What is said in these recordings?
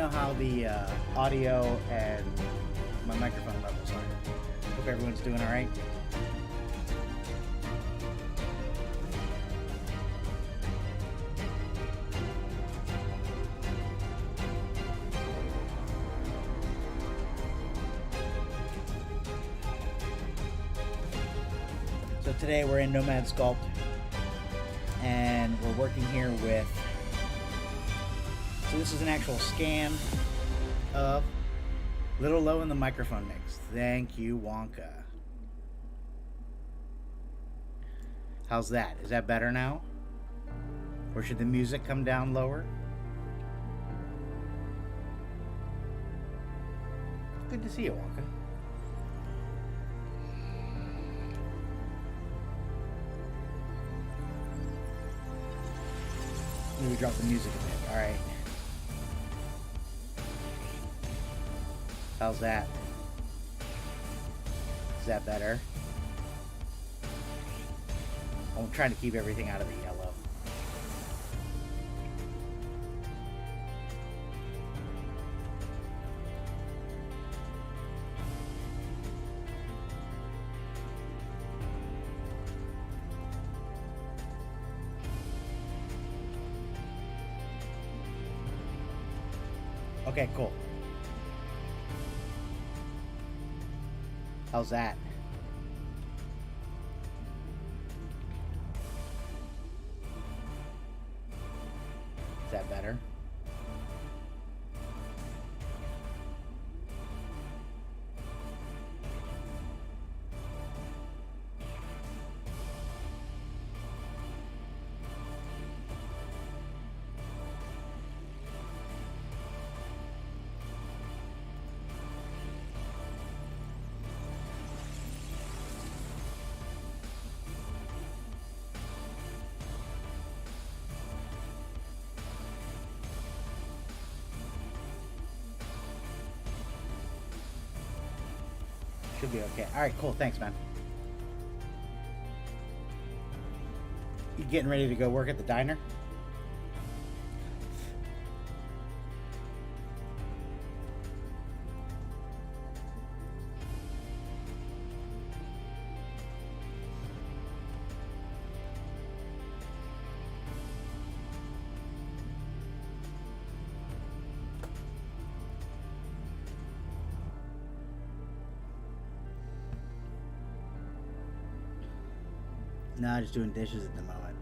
know how the audio and my microphone levels are. Hope everyone's doing all right. So today we're in Nomad Sculpt, and we're working here with, so this is an actual scan of Little Low in the microphone mix. Thank you, Wonka. How's that? Is that better now? Or should the music come down lower? Good to see you, Wonka. Maybe drop the music a bit. Alright. How's that? Is that better? I'm trying to keep everything out of the yellow. Okay, cool. How's that? Is that better? Should be okay. Alright, cool. Thanks, man. You getting ready to go work at the diner? No, just doing dishes at the moment.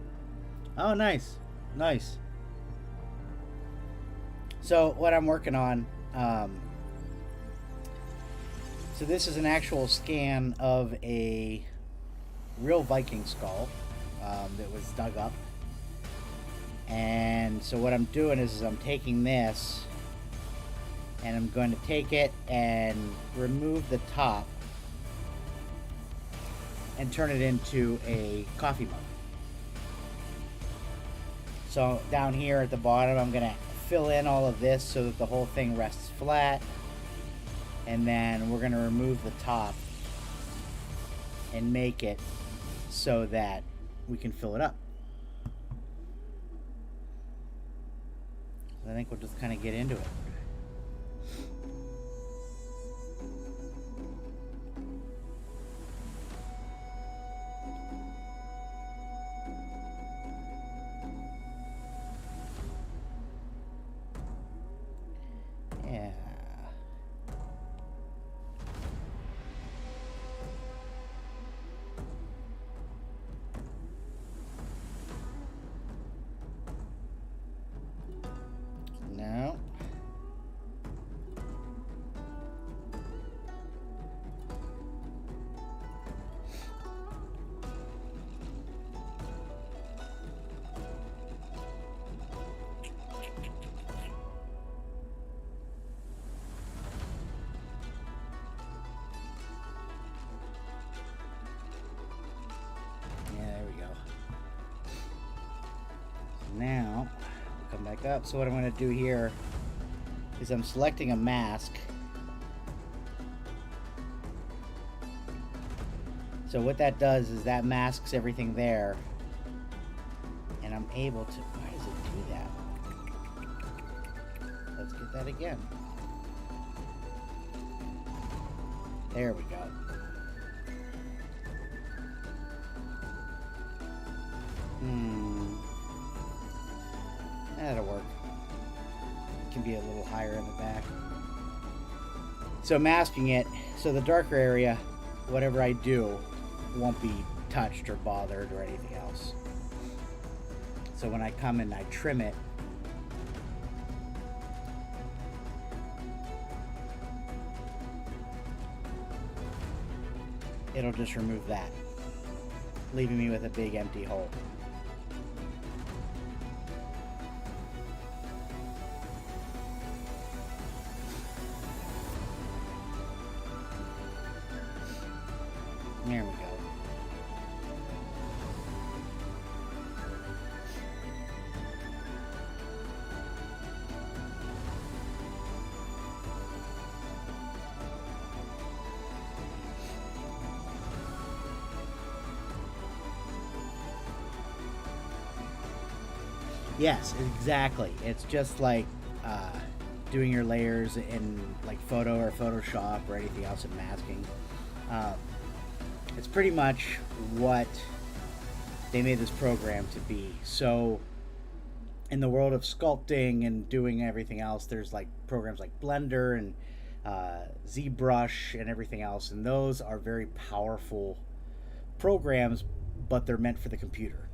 Oh, nice. Nice. So, what I'm working on, so this is an actual scan of a real Viking skull that was dug up. And so what I'm doing is I'm taking this and I'm going to take it and remove the top and turn it into a coffee mug. So down here at the bottom, I'm gonna fill in all of this so that the whole thing rests flat, and then we're gonna remove the top and make it so that we can fill it up. I think we'll just kind of get into it. No. Now, come back up. So what I'm going to do here is I'm selecting a mask. So what that does is that masks everything there, and I'm able to, why does it do that? Let's get that again. There we go. That'll work. It can be a little higher in the back. So masking it, so the darker area, whatever I do, won't be touched or bothered or anything else. So when I come and I trim it, it'll just remove that, leaving me with a big empty hole. There we go. Yes, exactly. It's just like doing your layers in like Photo or Photoshop or anything else in masking. It's pretty much what they made this program to be. So in the world of sculpting and doing everything else, there's like programs like Blender and ZBrush and everything else, and those are very powerful programs, but they're meant for the computer.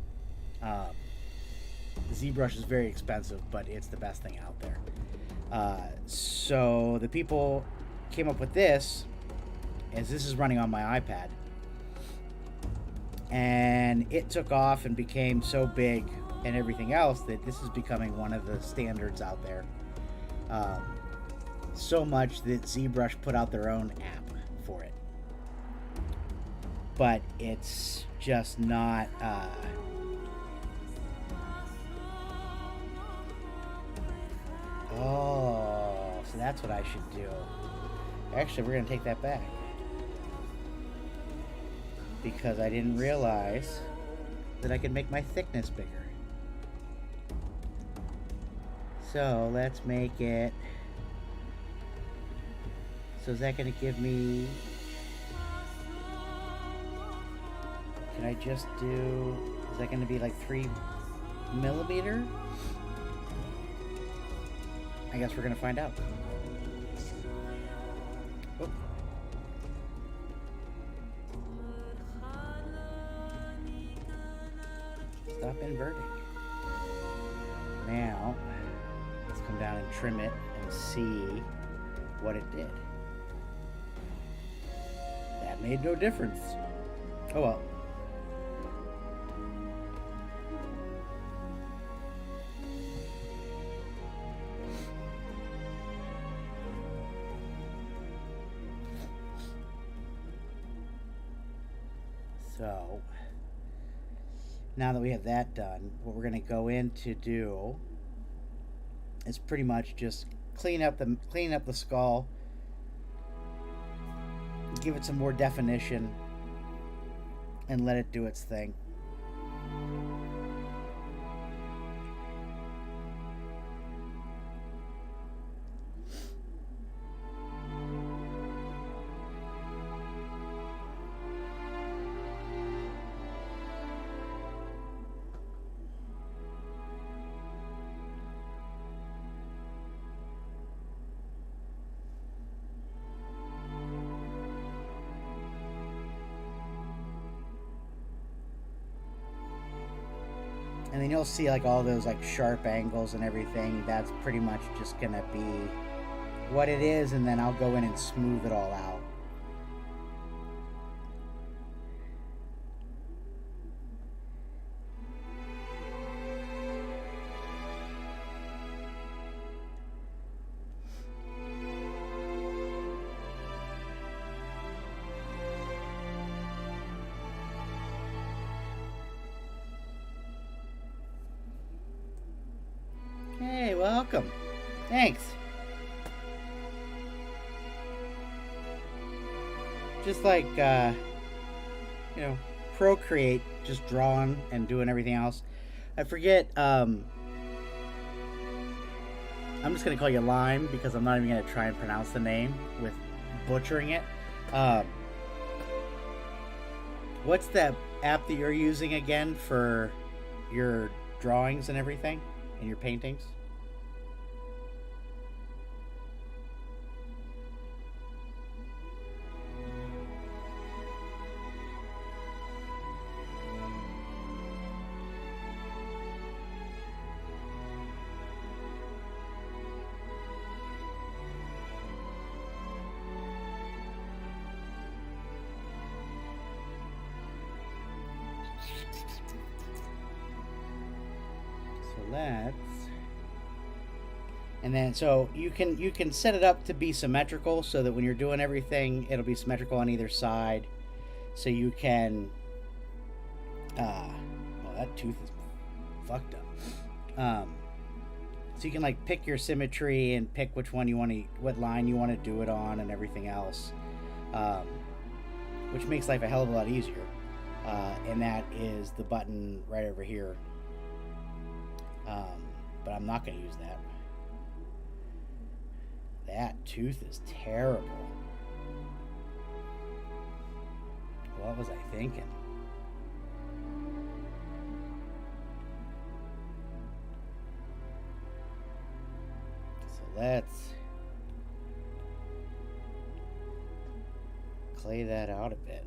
ZBrush is very expensive, but it's the best thing out there. So the people came up with this, as this is running on my iPad, and it took off and became so big and everything else that this is becoming one of the standards out there. So much that ZBrush put out their own app for it, but it's just not oh, so that's what I should do. Actually, we're gonna take that back, because I didn't realize that I could make my thickness bigger. So let's make it, so is that going to give me, can I just do, is that going to be like 3 millimeter? I guess we're going to find out. Oh. Stop inverting. Now, let's come down and trim it and see what it did. That made no difference. Oh well. So, now that we have that done, what we're going to go in to do is pretty much just clean up the skull, give it some more definition, and let it do its thing. And then you'll see like all those like sharp angles and everything. That's pretty much just gonna be what it is, and then I'll go in and smooth it all out. Hey, welcome. Thanks. Just like, Procreate, just drawing and doing everything else. I forget, I'm just gonna call you Lime because I'm not even gonna try and pronounce the name with butchering it. What's that app that you're using again for your drawings and everything and your paintings? Let's, and then so you can set it up to be symmetrical so that when you're doing everything it'll be symmetrical on either side, so you can well, that tooth is fucked up. So you can like pick your symmetry and pick which one you want to, what line you want to do it on and everything else, which makes life a hell of a lot easier. And that is the button right over here. But I'm not going to use that. That tooth is terrible. What was I thinking? So let's clay that out a bit.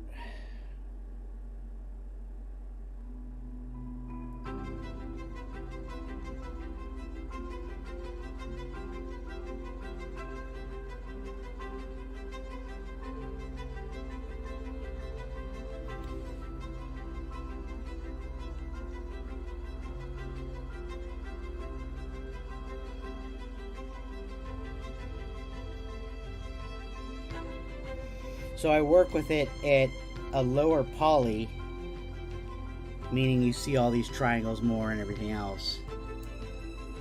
So I work with it at a lower poly, meaning you see all these triangles more and everything else.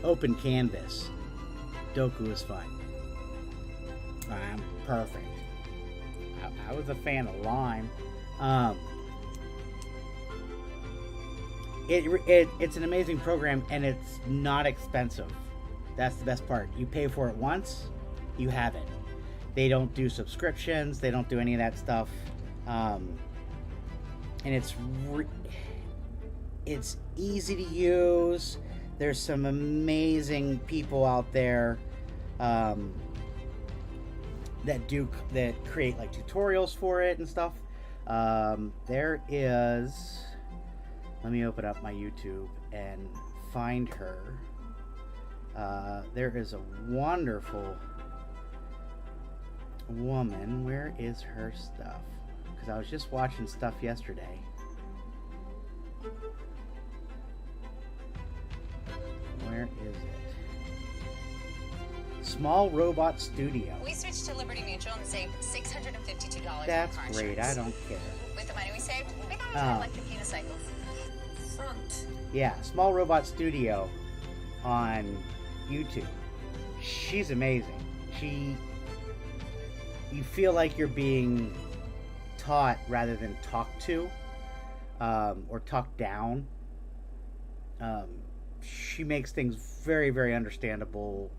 Open canvas. Doku is fine. I'm perfect. I was a fan of Lime. It's an amazing program and it's not expensive. That's the best part. You pay for it once, you have it. They don't do subscriptions. They don't do any of that stuff. And it's easy to use. There's some amazing people out there that create like tutorials for it and stuff. There is. Let me open up my YouTube and find her. There is a wonderful woman. Where is her stuff? Because I was just watching stuff yesterday. Where is it? Small Robot Studio. We switched to Liberty Mutual and saved $652. That's on car great. insurance. I don't care. With the money we saved, we got into electric unicycles. Front. Yeah, Small Robot Studio on YouTube. She's amazing. You feel like you're being taught rather than talked to, or talked down. She makes things very, very understandable.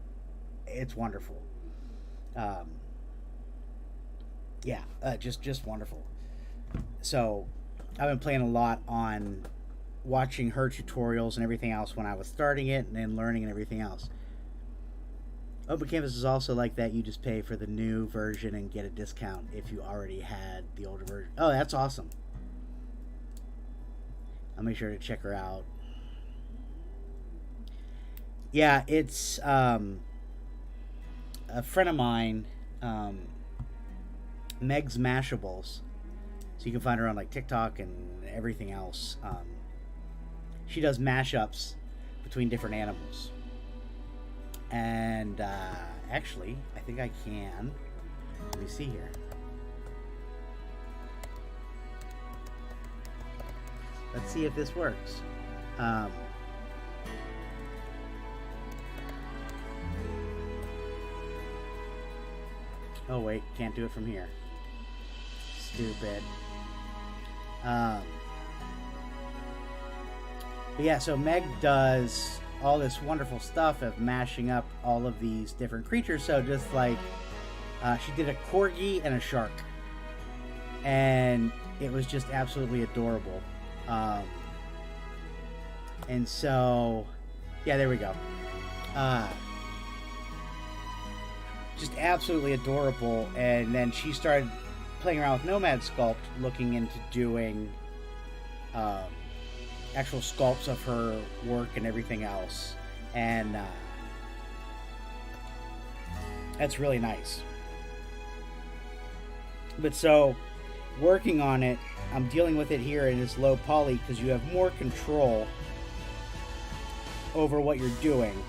It's wonderful. Just wonderful. So I've been playing a lot on watching her tutorials and everything else when I was starting it and then learning and everything else. Open Canvas is also like that. You just pay for the new version and get a discount if you already had the older version. Oh, that's awesome. I'll make sure to check her out. Yeah, it's a friend of mine, Meg's Mashables. So you can find her on like TikTok and everything else. She does mashups between different animals. And actually, I think I can. Let me see here. Let's see if this works. Oh wait, can't do it from here. Stupid. But yeah, so Meg does all this wonderful stuff of mashing up all of these different creatures. So just like she did a corgi and a shark, and it was just absolutely adorable. And so, yeah, there we go. Just absolutely adorable. And then she started playing around with Nomad Sculpt, looking into doing actual sculpts of her work and everything else. And that's really nice. But so, working on it, I'm dealing with it here in this low poly because you have more control over what you're doing.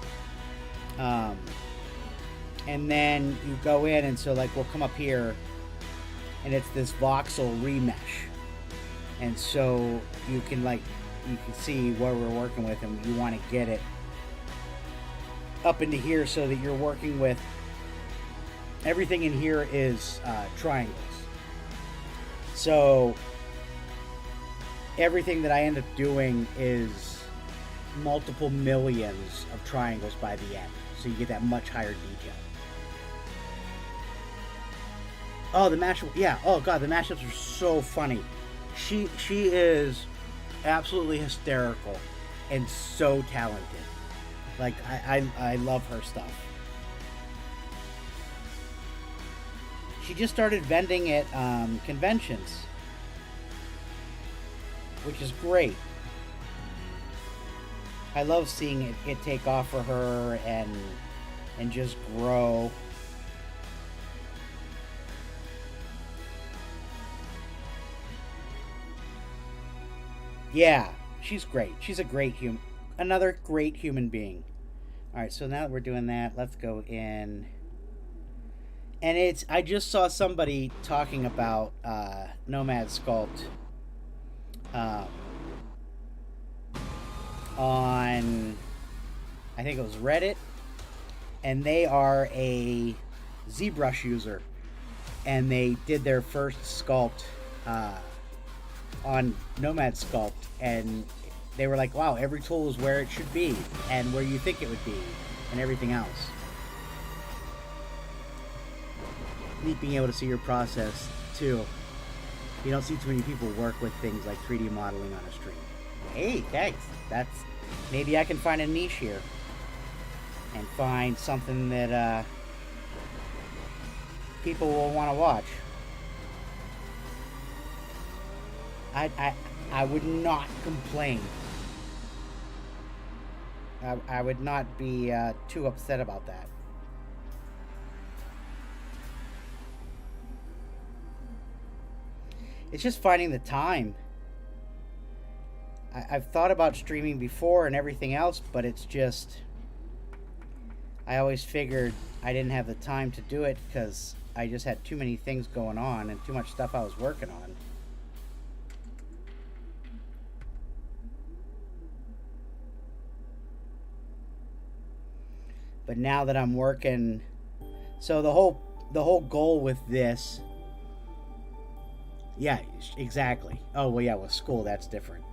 And then you go in, and so like we'll come up here, and it's this voxel remesh, and so you can see what we're working with, and you want to get it up into here so that you're working with everything in here is triangles. So everything that I end up doing is multiple millions of triangles by the end, so you get that much higher detail. Oh, the mashup, yeah. Oh god, the mashups are so funny. She is absolutely hysterical and so talented. Like I love her stuff. She just started vending at conventions, which is great. I love seeing it take off for her and just grow. Yeah, she's great. She's a great human. Another great human being. Alright, so now that we're doing that, let's go in. And I just saw somebody talking about Nomad Sculpt on, I think it was Reddit. And they are a ZBrush user. And they did their first sculpt on Nomad Sculpt, and they were like, wow, every tool is where it should be and where you think it would be and everything else. Neat being able to see your process too. You don't see too many people work with things like 3D modeling on a stream. Hey, thanks. That's, maybe I can find a niche here and find something that people will want to watch. I would not complain. I would not be too upset about that. It's just finding the time. I've thought about streaming before and everything else, but it's just, I always figured I didn't have the time to do it because I just had too many things going on and too much stuff I was working on. But now that I'm working, so the whole goal with this, yeah, exactly. Oh well, yeah, with school that's different.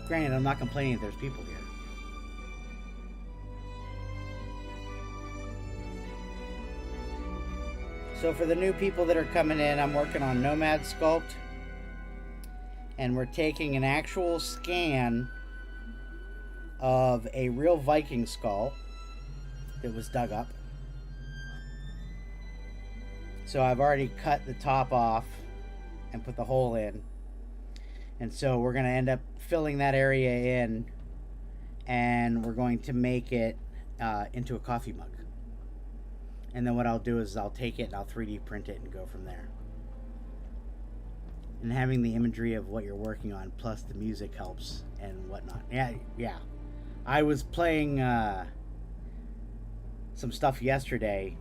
Granted, I'm not complaining if there's people here. So for the new people that are coming in, I'm working on Nomad Sculpt. And we're taking an actual scan of a real Viking skull that was dug up. So I've already cut the top off and put the hole in. And so we're going to end up filling that area in, and we're going to make it into a coffee mug. And then what I'll do is I'll take it and I'll 3D print it and go from there. And having the imagery of what you're working on plus the music helps and whatnot. Yeah. I was playing some stuff yesterday,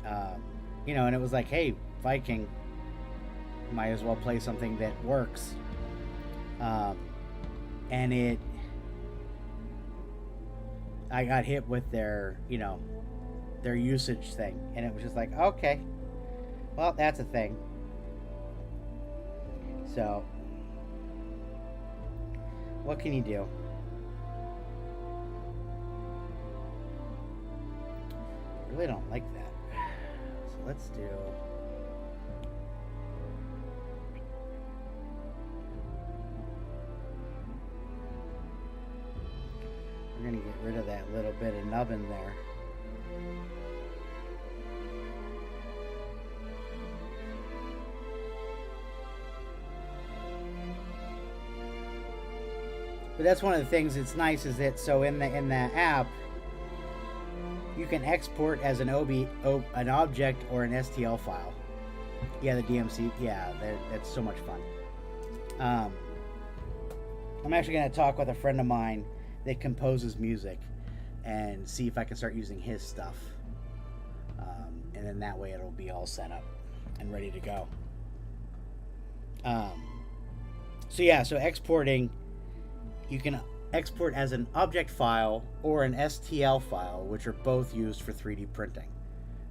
and it was like, hey, Viking, might as well play something that works. And I got hit with their usage thing, and it was just like, okay, well, that's a thing. So, what can you do? I really don't like that. So let's do... We're going to get rid of that little bit of nubbin there. But that's one of the things that's nice is that so in the app you can export as an object or an STL file. Yeah, the DMC. Yeah, that's so much fun. I'm actually going to talk with a friend of mine that composes music and see if I can start using his stuff. And then that way it'll be all set up and ready to go. So exporting, you can export as an object file or an STL file, which are both used for 3D printing.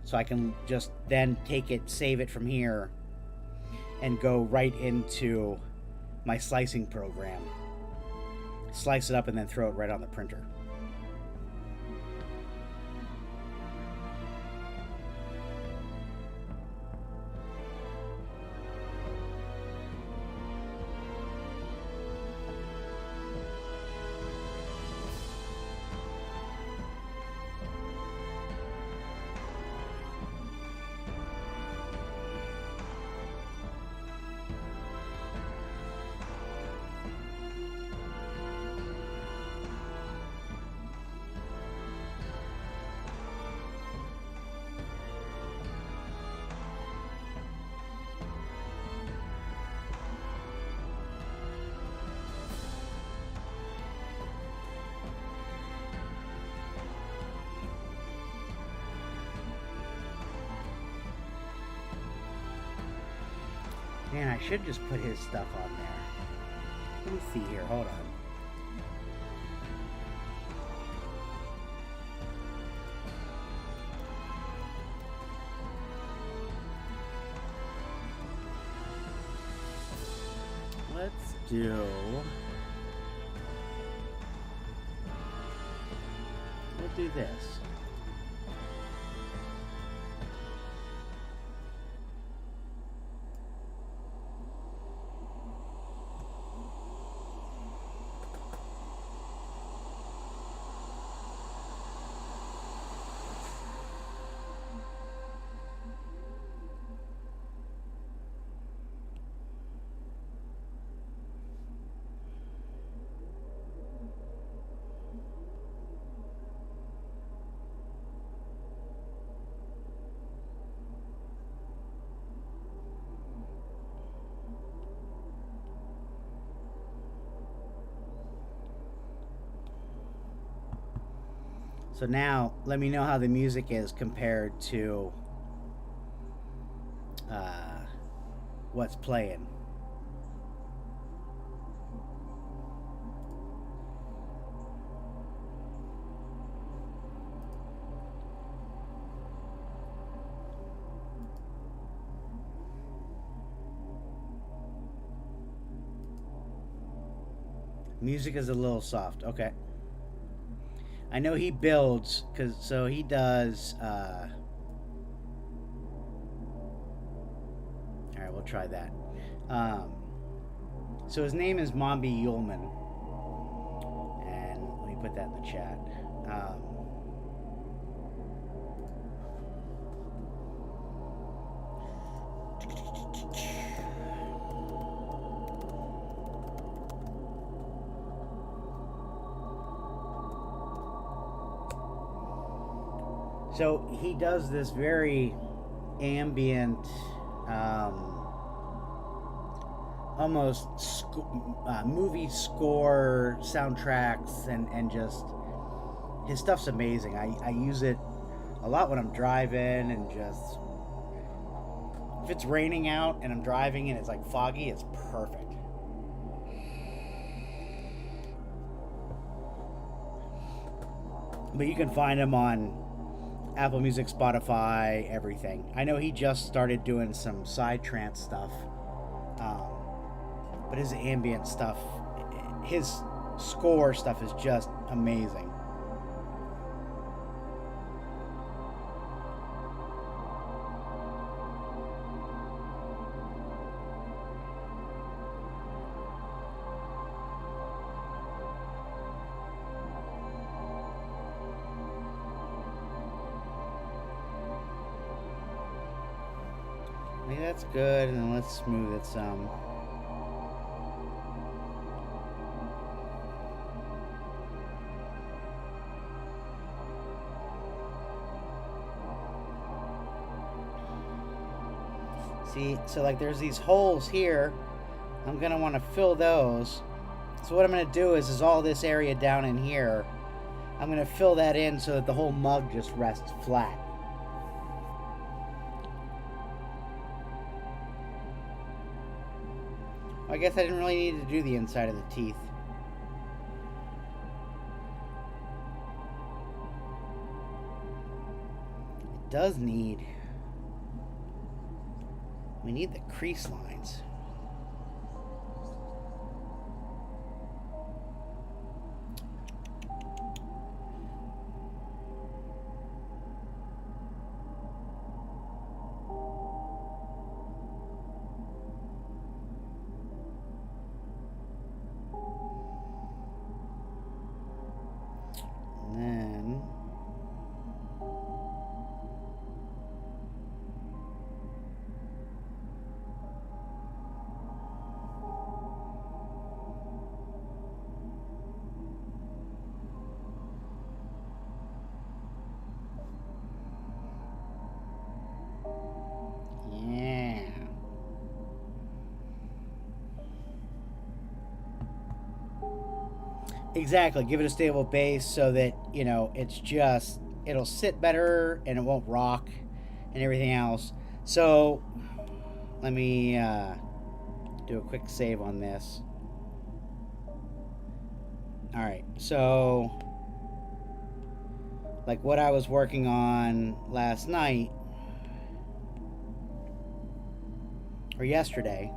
So I can just then take it, save it from here, and go right into my slicing program, slice it up, and then throw it right on the printer. Man, I should just put his stuff on there. Let me see here. Hold on. Let's do... We'll do this. So now, let me know how the music is compared to what's playing. Music is a little soft. Okay. I know he builds, so he does. All right, we'll try that. So his name is Mombi Yulman, and let me put that in the chat. So he does this very ambient, almost movie score soundtracks, and just his stuff's amazing. I use it a lot when I'm driving, and just if it's raining out and I'm driving and it's like foggy, it's perfect. But you can find him on Apple Music, Spotify, everything. I know he just started doing some psytrance stuff, but his ambient stuff, his score stuff is just amazing. I think that's good, and then let's smooth it some. See, so like there's these holes here. I'm gonna want to fill those. So what I'm gonna do is all this area down in here, I'm gonna fill that in so that the whole mug just rests flat. I guess I didn't really need to do the inside of the teeth. It does need... We need the crease lines. Exactly. Give it a stable base so that, you know, it's just, it'll sit better and it won't rock and everything else. So let me do a quick save on this. All right. So like what I was working on last night or yesterday.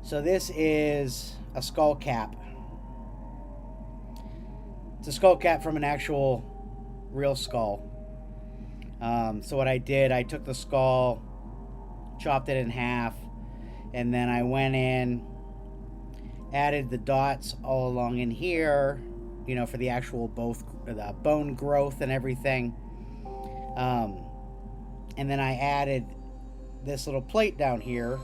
So this is a skull cap. It's a skull cap from an actual real skull. So what I did, I took the skull, chopped it in half, and then I went in, added the dots all along in here, you know, for the actual the bone growth and everything. And then I added this little plate down here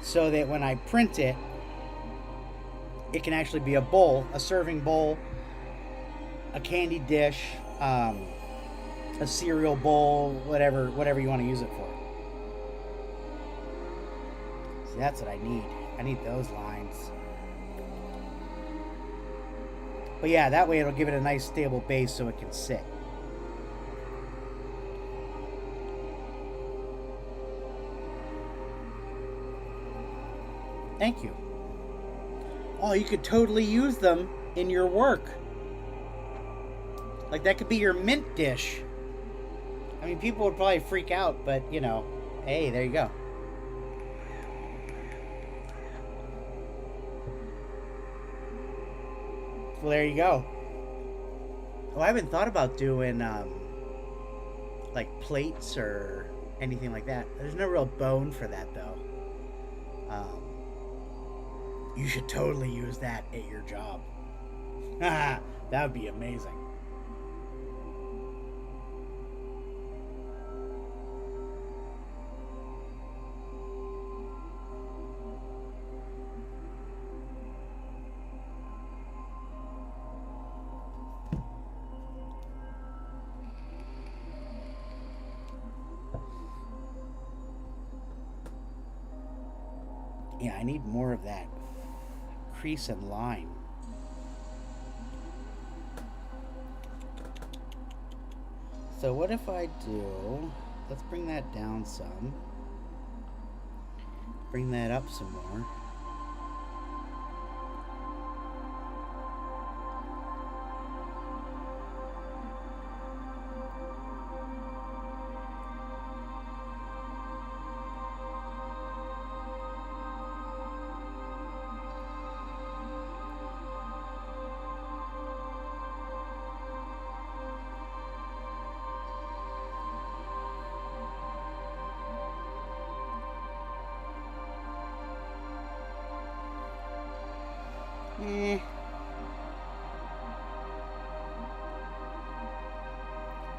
so that when I print it, it can actually be a bowl, a serving bowl, a candy dish, a cereal bowl, whatever you want to use it for. See, that's what I need. I need those lines. But yeah, that way it'll give it a nice stable base so it can sit. Thank you. Oh, you could totally use them in your work. Like that could be your mint dish. I mean, people would probably freak out, but you know, hey, there you go. Well, there you go. Oh, I haven't thought about doing like plates or anything like that. There's no real bone for that though. You should totally use that at your job. That would be amazing. Yeah, I need more of that crease and line. So what if I do, let's bring that down some. Bring that up some more.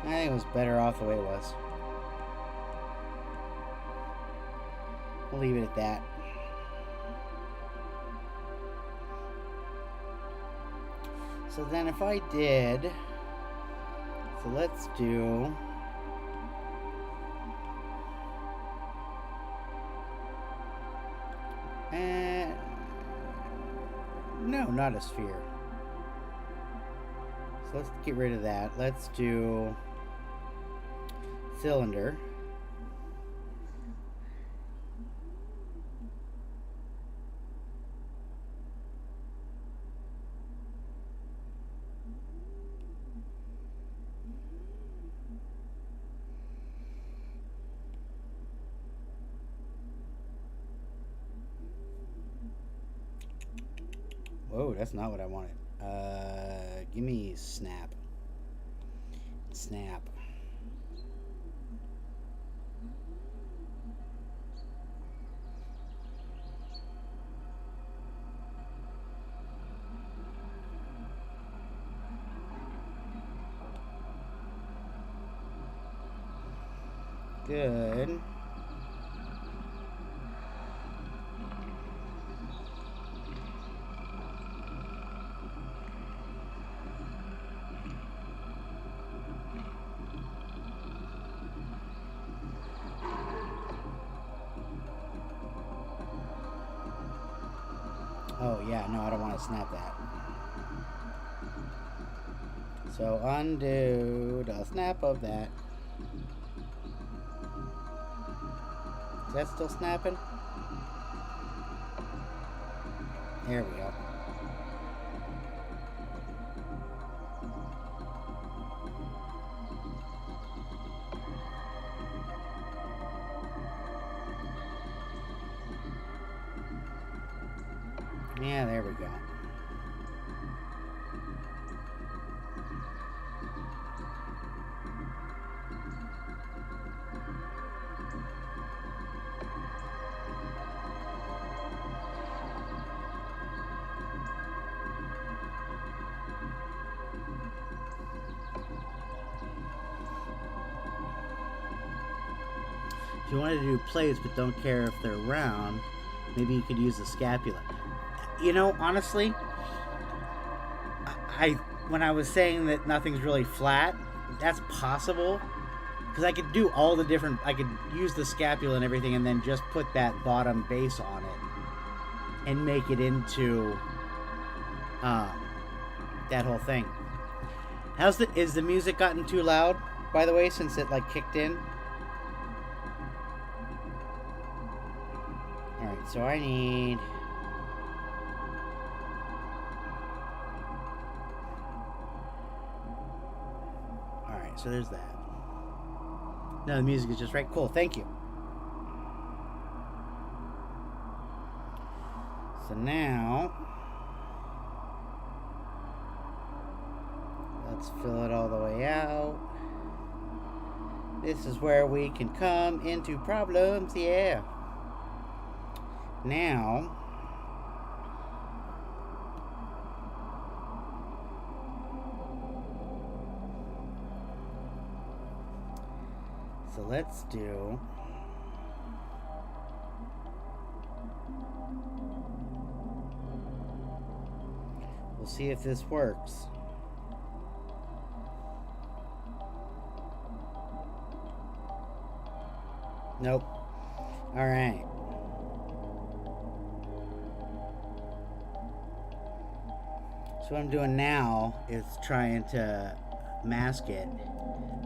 I think it was better off the way it was. We'll leave it at that. So then if I did, so let's do, no, not a sphere. So let's get rid of that. Let's do cylinder. Whoa, that's not what I wanted. Give me snap. Snap. Good. Oh yeah, no, I don't want to snap that. So undo the snap of that. Is that still snapping? There we go. Yeah, there we go. If you wanted to do plates but don't care if they're round, maybe you could use the scapula. You know, honestly, when I was saying that nothing's really flat, that's possible. Because I could do all the different, I could use the scapula and everything and then just put that bottom base on it and make it into that whole thing. Is the music gotten too loud, by the way, since it like kicked in? Alright, so I need... Alright, so there's that. No, the music is just right. Cool, thank you. So now... Let's fill it all the way out. This is where we can come into problems, yeah. Now, so let's do we'll see if this works. Nope. All right. So what I'm doing now is trying to mask it.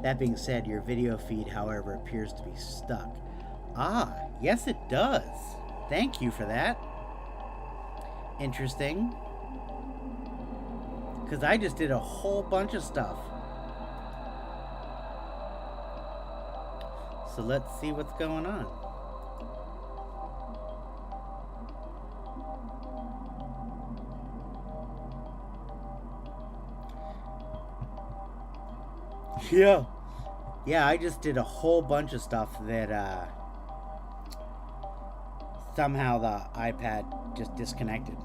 That being said, your video feed, however, appears to be stuck. Ah, yes it does. Thank you for that. Interesting. Because I just did a whole bunch of stuff. So let's see what's going on. Yeah, I just did a whole bunch of stuff that somehow the iPad just disconnected.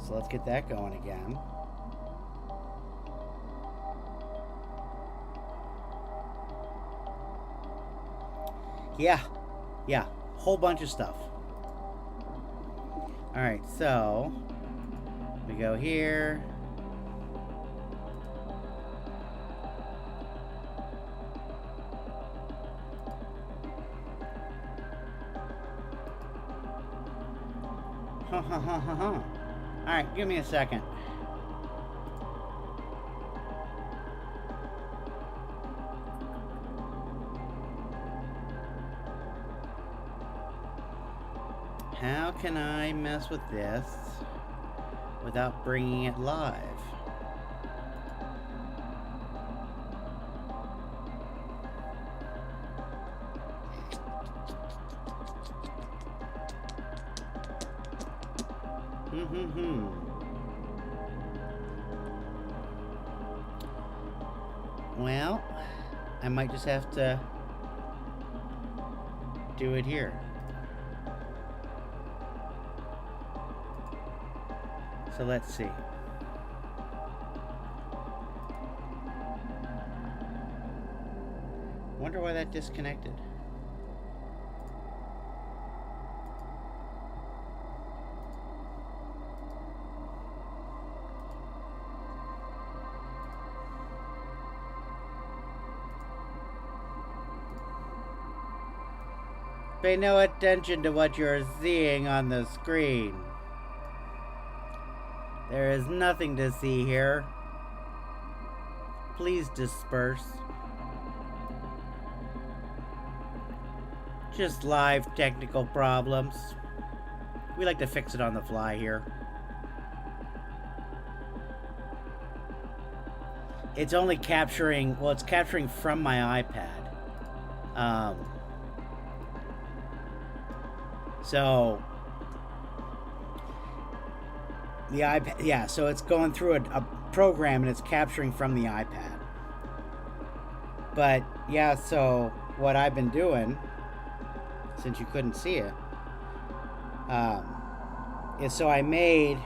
So let's get that going again. Yeah, whole bunch of stuff. All right, so we go here. Alright, give me a second. How can I mess with this without bringing it live? Well, I might just have to do it here. So let's see. Wonder why that disconnected. Pay no attention to what you're seeing on the screen. There is nothing to see here. Please disperse. Just live technical problems. We like to fix it on the fly here. It's only capturing, well, it's capturing from my iPad. So the iPad, yeah, so it's going through a program and it's capturing from the iPad. But yeah, so what I've been doing, since you couldn't see it, is so I made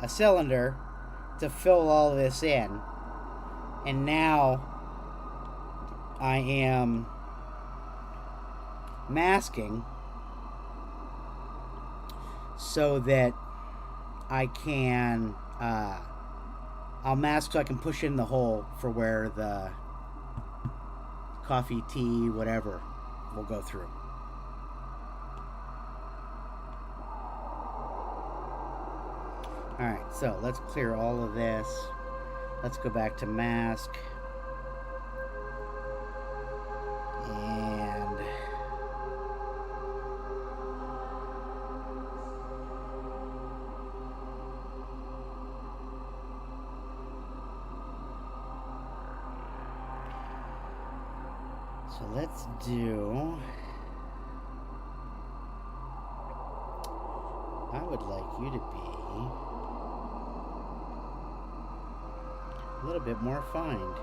a cylinder to fill all this in, and now I am masking so that I can I'll mask so I can push in the hole for where the coffee, tea, whatever will go through. Alright, so let's clear all of this. Let's go back to mask. And so let's do, I would like you to be a little bit more refined.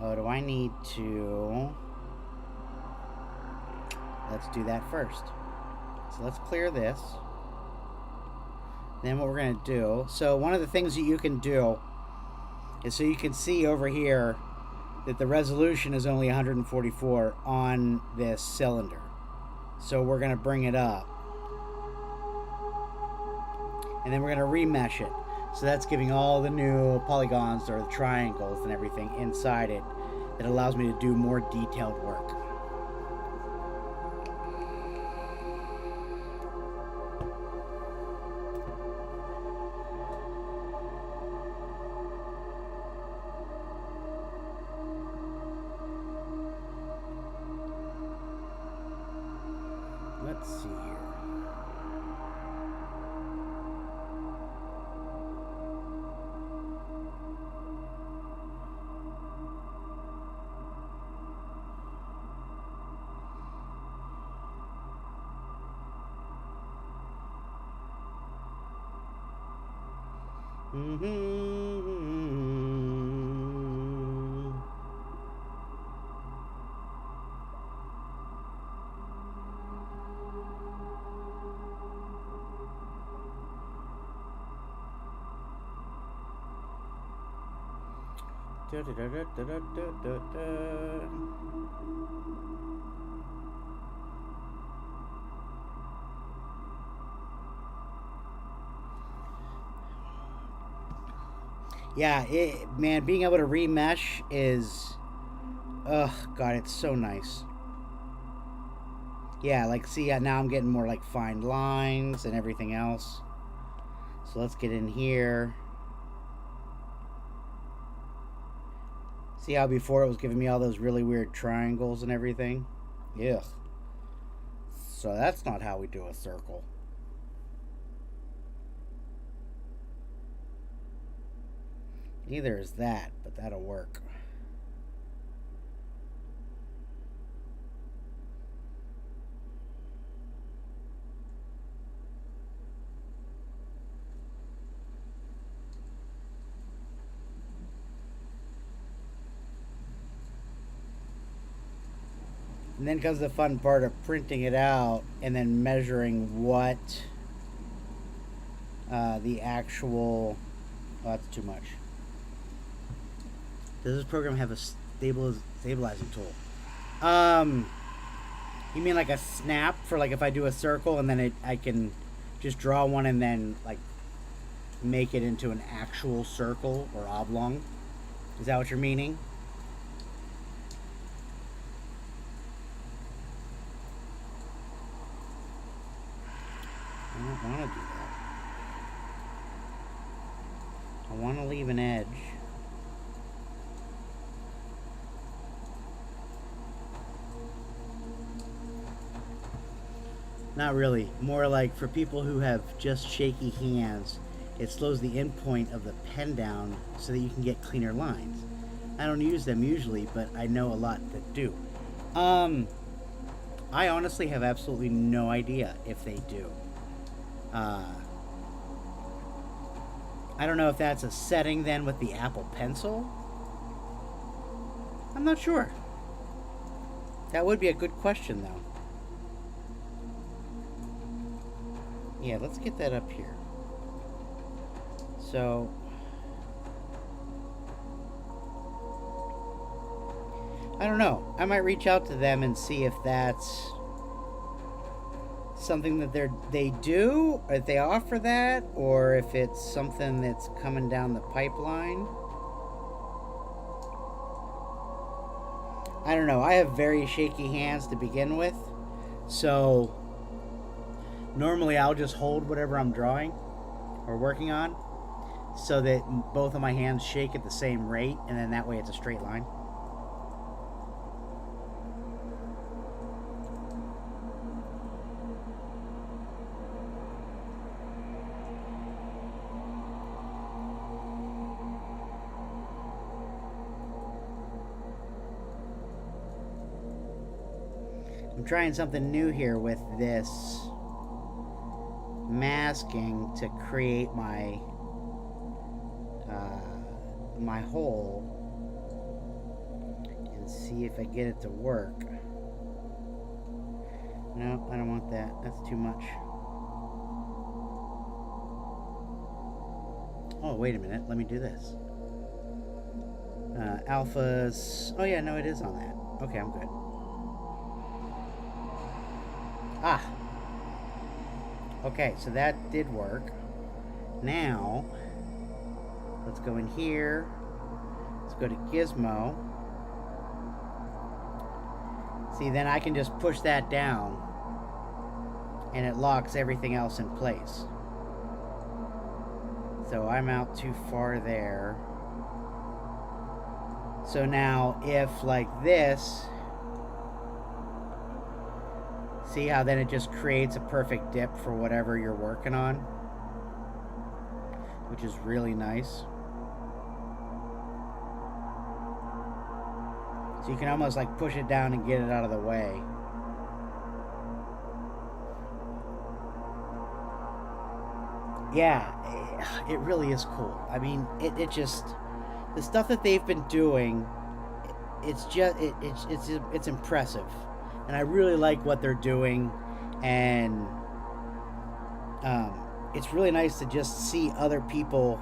Oh, do I need to... Let's do that first. So let's clear this. Then what we're going to do... So one of the things that you can do is so you can see over here that the resolution is only 144 on this cylinder. So we're going to bring it up. And then we're going to remesh it. So that's giving all the new polygons or the triangles and everything inside it that allows me to do more detailed work. Let's see here. Da, da, da, da, da, da, da. Yeah, man, being able to remesh is, oh god, it's so nice. Yeah, like, see, now I'm getting more like fine lines and everything else. So let's get in here. See how before it was giving me all those really weird triangles and everything? Ugh. So that's not how we do a circle. Neither is that, but that'll work. And then comes the fun part of printing it out and then measuring what the actual... Oh, that's too much. Does this program have a stabilizing tool? You mean like a snap for like if I do a circle and then I can just draw one and then like make it into an actual circle or oblong? Is that what you're meaning? I don't want to do that. I want to leave an edge. Not really. More like for people who have just shaky hands, it slows the end point of the pen down so that you can get cleaner lines. I don't use them usually, but I know a lot that do. I honestly have absolutely no idea if they do. I don't know if that's a setting then with the Apple Pencil. I'm not sure. That would be a good question though. Yeah, let's get that up here. So, I don't know. I might reach out to them and see if that's something that they do, or if they offer that, or if it's something that's coming down the pipeline. I don't know. I have very shaky hands to begin with, so normally I'll just hold whatever I'm drawing or working on so that both of my hands shake at the same rate, and then that way it's a straight line. I'm trying something new here with this masking to create my my hole and see if I get it to work. No, I don't want that. That's too much. Oh, wait a minute. Let me do this. Alphas. Oh, yeah, no, it is on that. Okay, I'm good. Ah. Okay, so that did work. Now, let's go in here. Let's go to Gizmo. See, then I can just push that down and it locks everything else in place. So I'm out too far there. So now if like this, see how then it just creates a perfect dip for whatever you're working on, which is really nice. So you can almost like push it down and get it out of the way. Yeah, it really is cool. I mean, it just, the stuff that they've been doing, it's just, it's impressive. And I really like what they're doing. And it's really nice to just see other people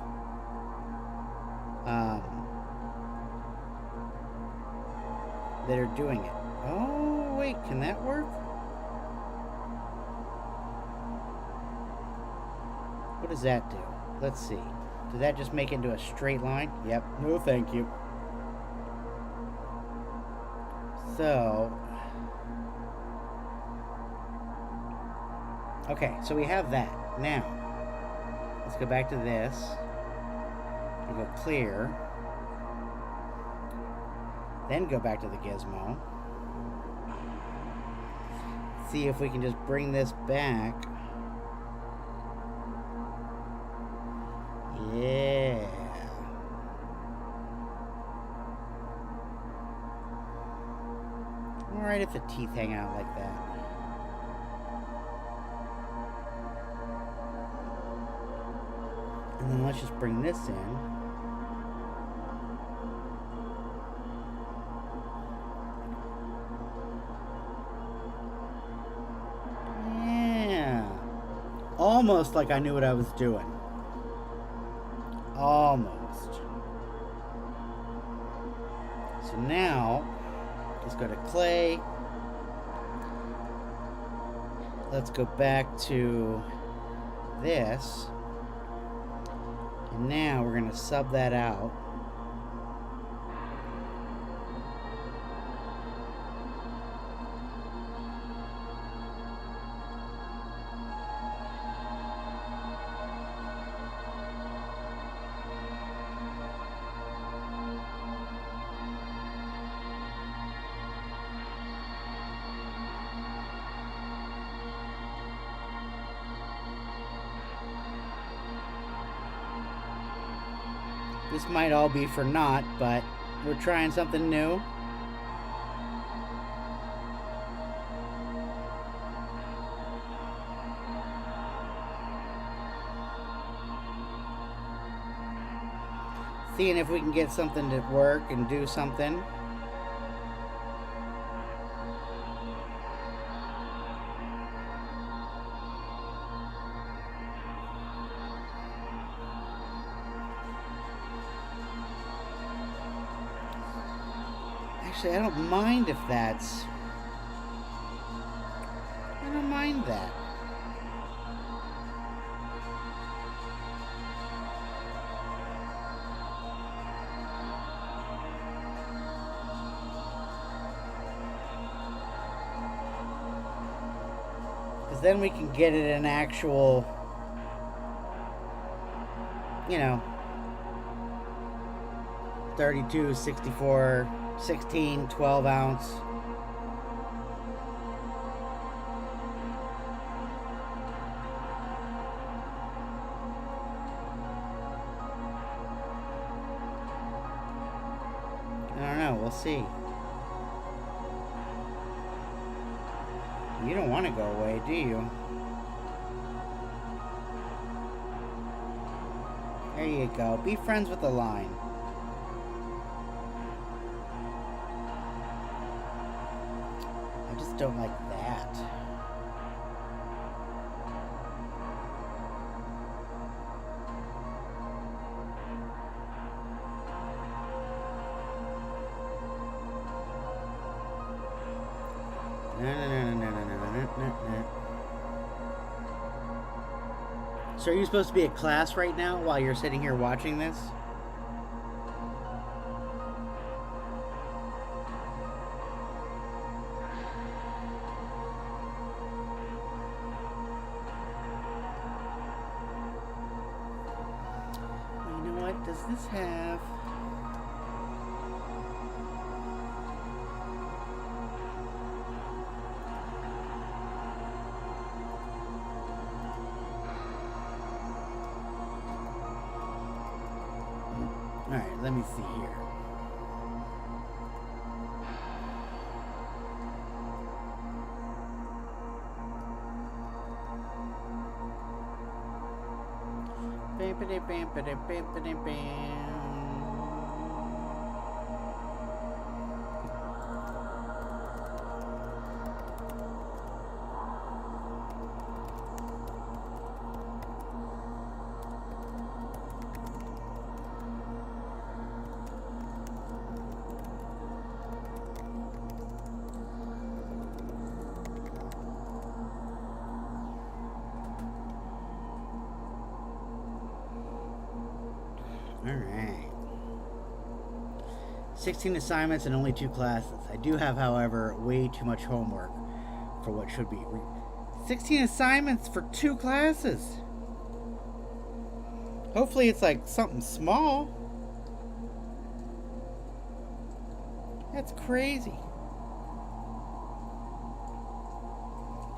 that are doing it. Oh, wait, can that work? What does that do? Let's see. Did that just make it into a straight line? Yep. No, thank you. So, okay, so we have that. Now, let's go back to this and go clear. Then go back to the gizmo. See if we can just bring this back. Yeah. Alright if the teeth hang out like that. And then let's just bring this in. Yeah. Almost like I knew what I was doing. Almost. So now, let's go to clay. Let's go back to this. And now we're going to sub that out. This might all be for naught, but we're trying something new. Seeing if we can get something to work and do something. Actually, I don't mind if that's... I don't mind that. Because then we can get it an actual, you know, 32, 64... 16, 12 ounce. I don't know, we'll see. You don't want to go away, do you? There you go. Be friends with the line. I just don't like that. So are you supposed to be at class right now while you're sitting here watching this? Well, you know what? Does this have... Alright, let me see here. Alright. 16 assignments and only 2 classes. I do have, however, way too much homework for what should be 16 assignments for 2 classes. Hopefully it's like something small. That's crazy.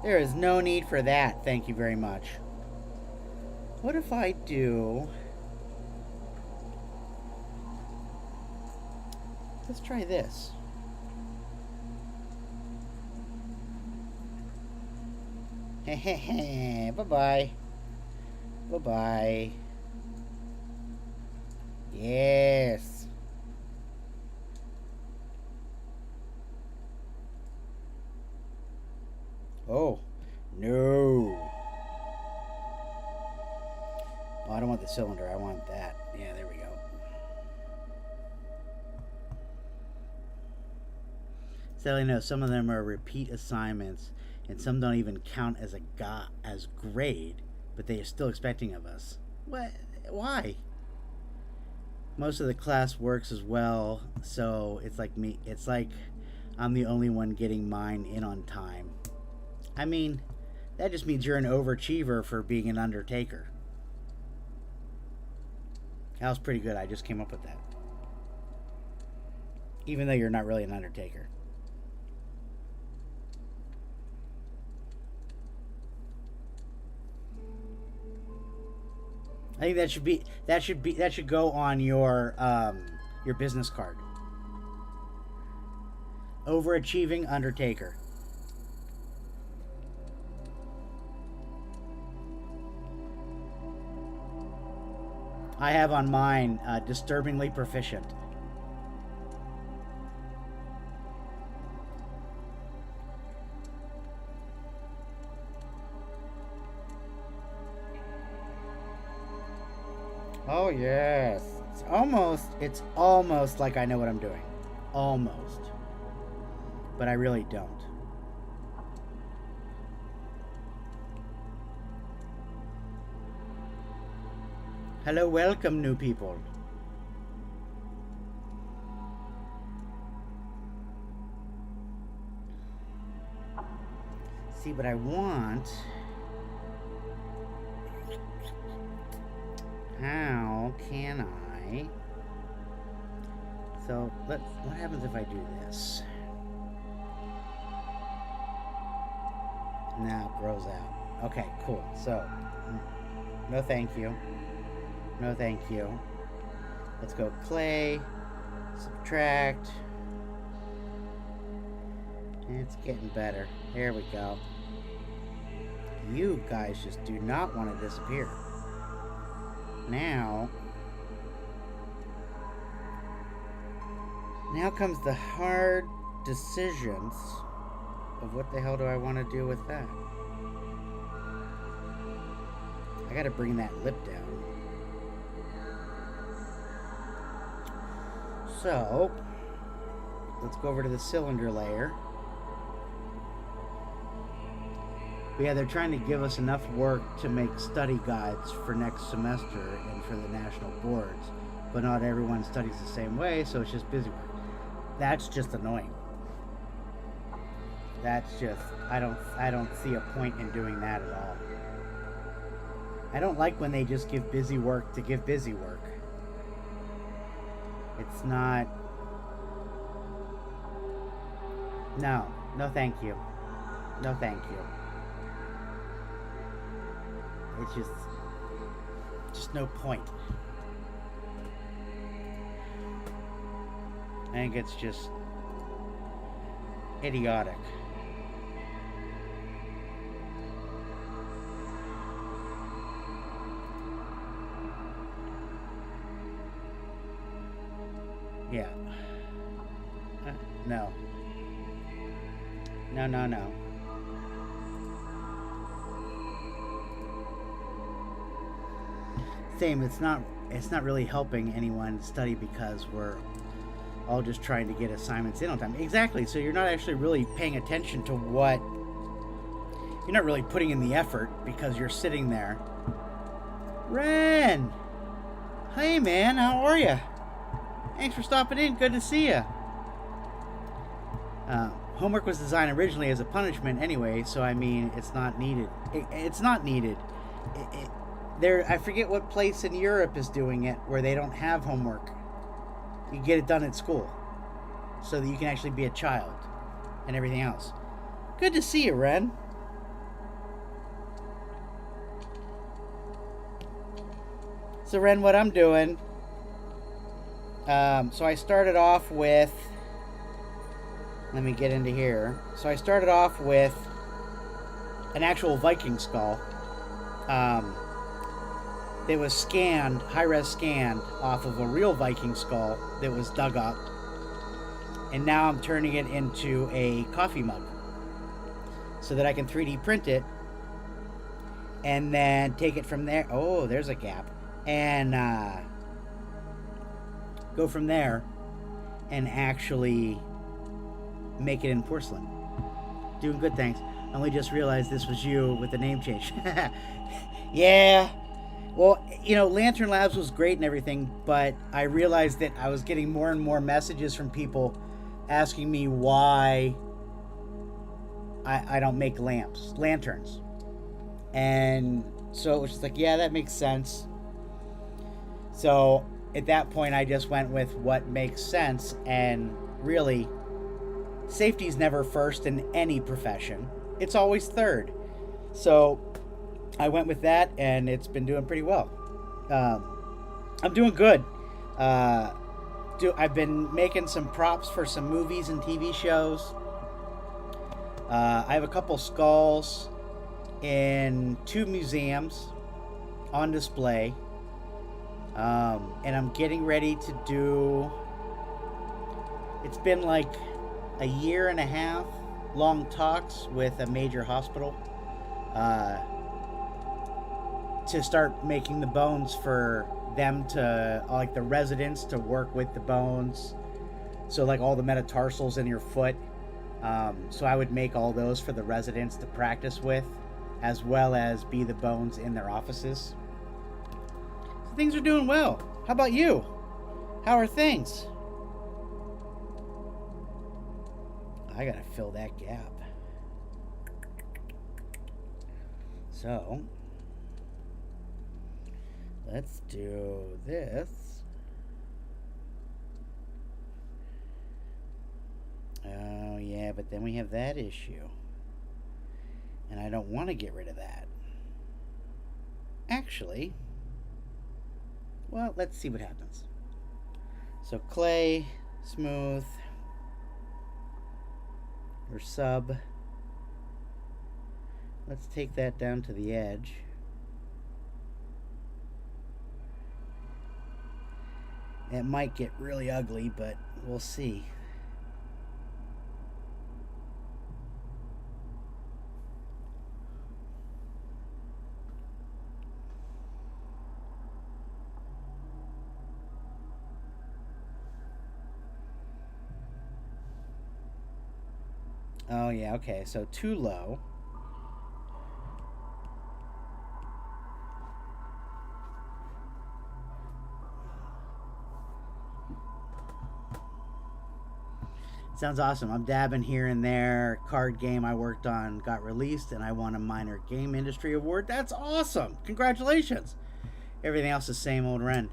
There is no need for that. Thank you very much. What if I do... Let's try this. Bye-bye. Bye-bye. Yes. Oh, no. Oh, I don't want the cylinder. I want that. Yeah, there we go. Sadly, no, some of them are repeat assignments, and some don't even count as as grade, but they are still expecting of us. What? Why? Most of the class works as well, so it's like me. It's like I'm the only one getting mine in on time. I mean, that just means you're an overachiever for being an undertaker. That was pretty good. I just came up with that. Even though you're not really an undertaker. I think that should go on your business card. Overachieving undertaker. I have on mine disturbingly proficient. Oh yes. It's almost like I know what I'm doing. Almost. But I really don't. Hello, welcome new people. See, but I want... How can I... So, what happens if I do this? Now it grows out. Okay, cool. So, no thank you. No thank you. Let's go clay, subtract, It's getting better. There we go. You guys just do not want to disappear. Now comes the hard decisions of what the hell do I want to do with that. I gotta bring that lip down. So, let's go over to the cylinder layer. But yeah, they're trying to give us enough work to make study guides for next semester and for the national boards. But not everyone studies the same way, so it's just busy work. That's just annoying. That's just, I don't see a point in doing that at all. I don't like when they just give busy work to give busy work. It's not... No thank you. No thank you. It's just no point. I think it's just idiotic. Yeah. No. No. Same, it's not really helping anyone study because we're all just trying to get assignments in on time. Exactly. So you're not actually really paying attention to what... You're not really putting in the effort because you're sitting there. Ren! Hey man, how are you? Thanks for stopping in. Good to see you. Homework was designed originally as a punishment anyway, so I mean, it's not needed. It's not needed. I forget what place in Europe is doing it where they don't have homework. You get it done at school so that you can actually be a child and everything else. Good to see you, Ren. So, Ren, what I'm doing... so I started off with... Let me get into here. So I started off with an actual Viking skull. That was scanned, high-res scanned, off of a real Viking skull that was dug up. And now I'm turning it into a coffee mug so that I can 3D print it and then take it from there. Oh, there's a gap. And go from there and actually make it in porcelain. Doing good, thanks. I only just realized this was you with the name change. Yeah. Well, you know, Lantern Labs was great and everything, but I realized that I was getting more and more messages from people asking me why I don't make lanterns. And so it was just like, yeah, that makes sense. So at that point, I just went with what makes sense, and really, safety's never first in any profession. It's always third. So I went with that, and it's been doing pretty well. I'm doing good. I've been making some props for some movies and TV shows. I have a couple skulls in 2 museums on display. And I'm getting ready to do... It's been like a year and a half long talks with a major hospital to start making the bones for them to, like the residents, to work with the bones. So like all the metatarsals in your foot. So I would make all those for the residents to practice with, as well as be the bones in their offices. So things are doing well. How about you? How are things? I gotta fill that gap. So let's do this. Oh yeah, but then we have that issue. And I don't want to get rid of that. Actually, well, let's see what happens. So clay, smooth, or sub. Let's take that down to the edge. It might get really ugly, but we'll see. Oh yeah, okay, so too low. Sounds awesome. I'm dabbing here and there. Card game I worked on got released and I won a minor game industry award. That's awesome. Congratulations. Everything else is same old Ren.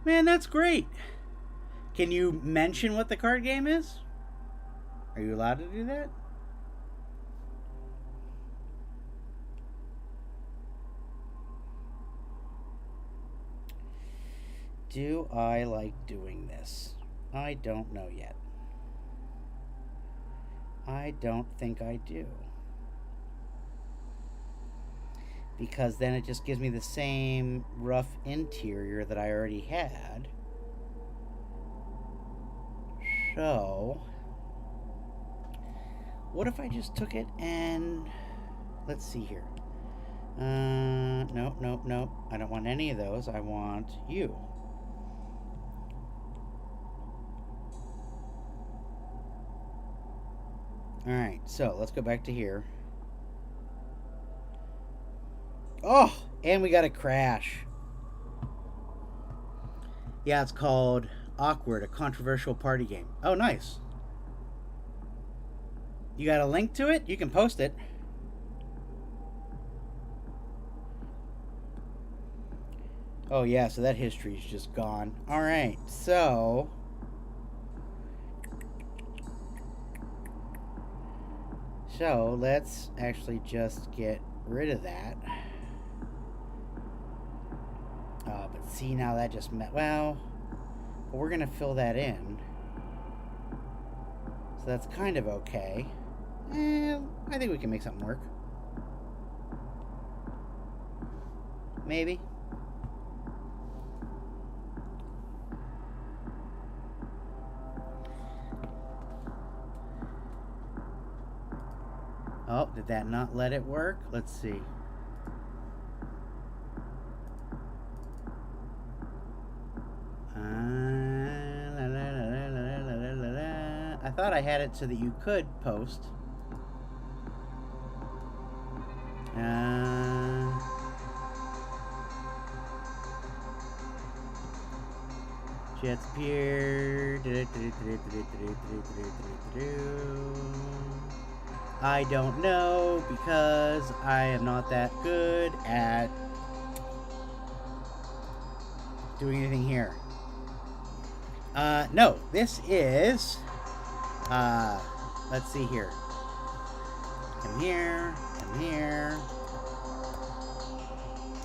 Man, that's great. Can you mention what the card game is? Are you allowed to do that? Do I like doing this? I don't know yet. I don't think I do. Because then it just gives me the same rough interior that I already had. So, what if I just took it and, let's see here. Nope, nope, nope. I don't want any of those. I want you. Alright, so let's go back to here. Oh, and we got a crash. Yeah, it's called Awkward, a controversial party game. Oh, nice. You got a link to it? You can post it. Oh, yeah, so that history's just gone. Alright, so let's actually just get rid of that. But see, now that just well, we're gonna fill that in. So that's kind of okay. I think we can make something work. Maybe. Oh, did that not let it work? Let's see. I thought I had it so that you could post. Jets appear. I don't know because I am not that good at doing anything here. No, this is, let's see here. Come here, come here.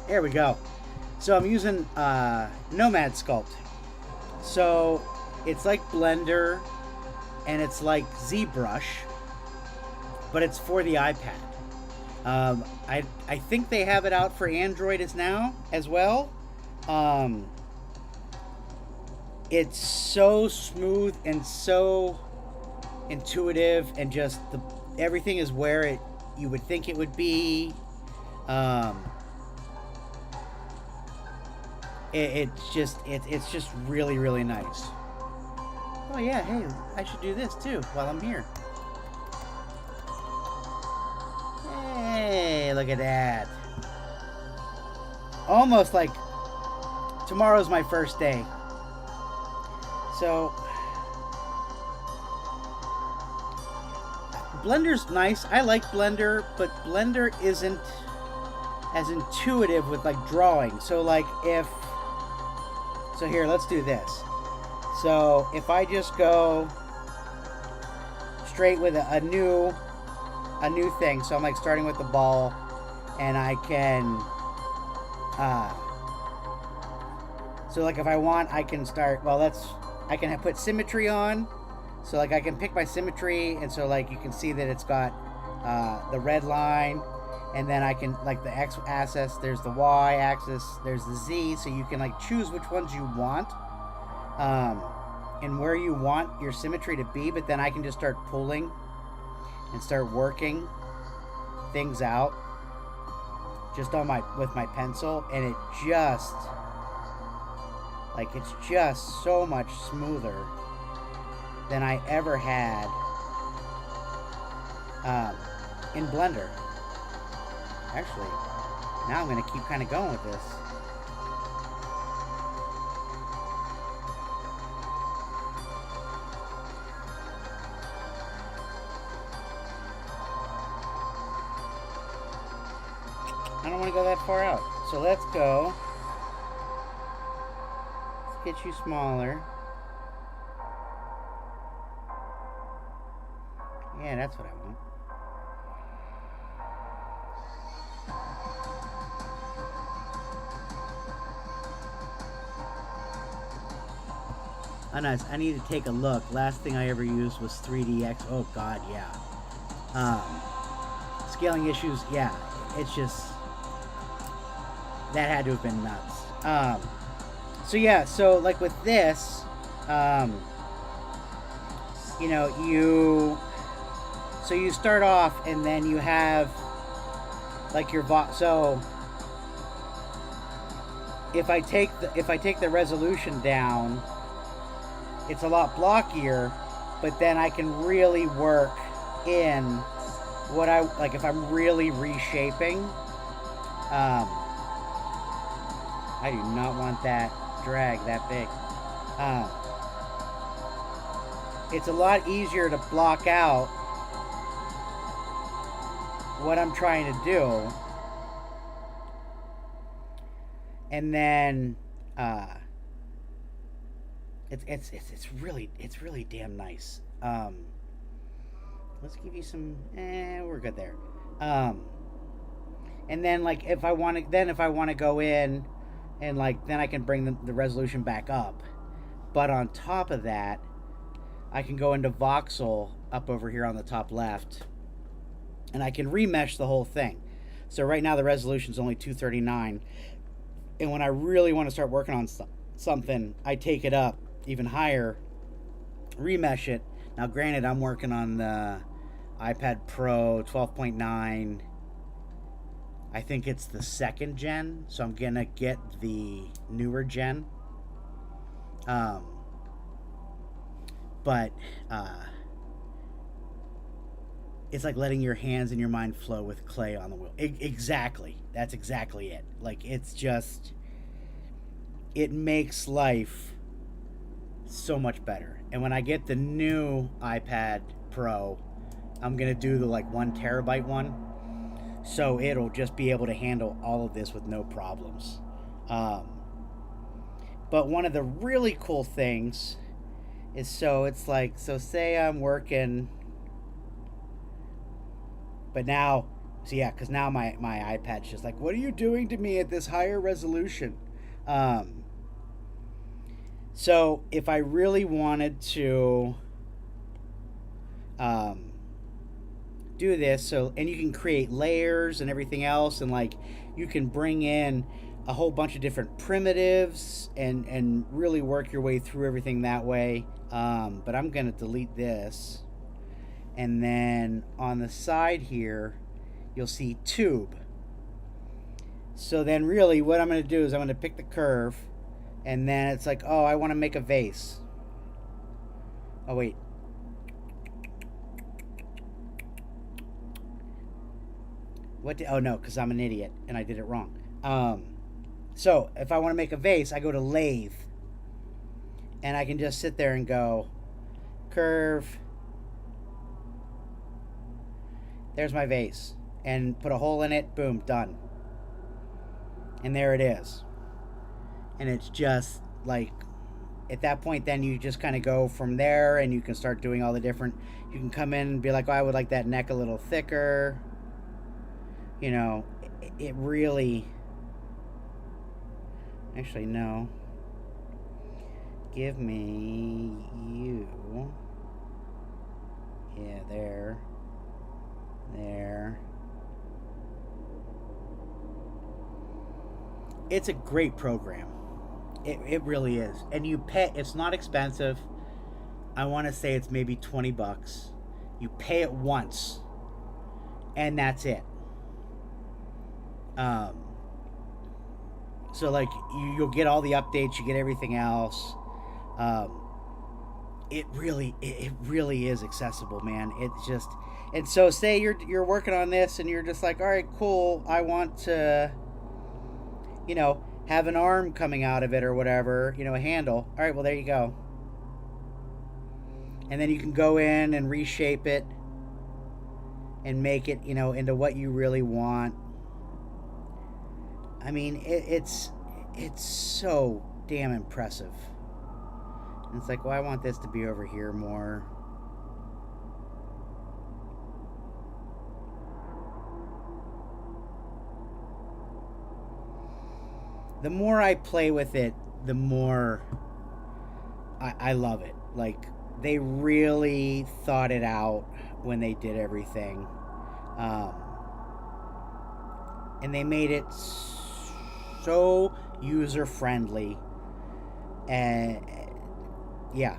There we go. So I'm using Nomad Sculpt. So it's like Blender and it's like ZBrush, but it's for the iPad. I think they have it out for Android as well. It's so smooth and so intuitive, and just everything is where you would think it would be. It's just really, really nice. Oh yeah, hey, I should do this too while I'm here. Hey, look at that. Almost like tomorrow's my first day. So Blender's nice. I like Blender, but Blender isn't as intuitive with like drawing. So like so here, let's do this. So if I just go straight with a new thing, so I'm like starting with the ball, and I can so like if I want, I can start, well, I can put symmetry on, So like I can pick my symmetry, and so like you can see that it's got the red line, and then I can, like, the X axis, there's the Y axis, there's the Z, so you can like choose which ones you want, and where you want your symmetry to be. But then I can just start pulling and start working things out just on with my pencil, and it just, like, it's just so much smoother than I ever had in Blender. Actually, now I'm going to keep kind of going with this. I don't want to go that far out. So let's go. Let's get you smaller. Yeah, that's what I want. Oh, nice. I need to take a look. Last thing I ever used was 3DX. Oh, God, yeah. Scaling issues, yeah. It's just... that had to have been nuts. So, yeah. So, like, with this, you know, so you start off, and then you have, like, your... so... if I take the resolution down, it's a lot blockier, but then I can really work in what I like. If I'm really reshaping, I do not want that drag that big. It's a lot easier to block out what I'm trying to do, and then it's really damn nice. Let's give you some. We're good there. And then, like, if I want to go in, and like, then I can bring the resolution back up. But on top of that, I can go into voxel up over here on the top left, and I can remesh the whole thing. So right now the resolution is only 239, and when I really want to start working on something, I take it up even higher, remesh it. Now, granted, I'm working on the iPad Pro 12.9. I think it's the 2nd gen, so I'm gonna get the newer gen. But it's like letting your hands and your mind flow with clay on the wheel. Exactly. That's exactly it. Like, it's just, it makes life so much better. And when I get the new iPad Pro, I'm gonna do the, like, 1 terabyte one, so it'll just be able to handle all of this with no problems. But one of the really cool things is, so it's like, so say I'm working, but now, so yeah, because now my iPad's just like, what are you doing to me at this higher resolution? So if I really wanted to do this, so, and you can create layers and everything else, and like, you can bring in a whole bunch of different primitives and really work your way through everything that way. But I'm gonna delete this, and then on the side here you'll see tube. So then really what I'm gonna do is I'm gonna pick the curve, and then it's like, oh, I want to make a vase. Oh wait, oh no, because I'm an idiot and I did it wrong. So if I want to make a vase, I go to lathe, and I can just sit there and go curve. There's my vase, and put a hole in it. Boom, done. And there it is. And it's just like, at that point, then you just kind of go from there, and you can start doing all the different, you can come in and be like, oh, I would like that neck a little thicker. You know, it really, actually, no. Give me you. Yeah, there. There. It's a great program. It really is. And you pay, it's not expensive. I want to say it's maybe 20 bucks. You pay it once, and that's it. Um, so, like, you'll get all the updates, you get everything else. Um, it really is accessible, man. It's just, and so say you're working on this and you're just like, all right, cool. I want to, have an arm coming out of it or whatever, a handle. All right, well, there you go. And then you can go in and reshape it and make it, into what you really want. I mean, it's so damn impressive. And it's like, well, I want this to be over here more. The more I play with it, the more I love it. Like, they really thought it out when they did everything. And they made it so user friendly. And yeah,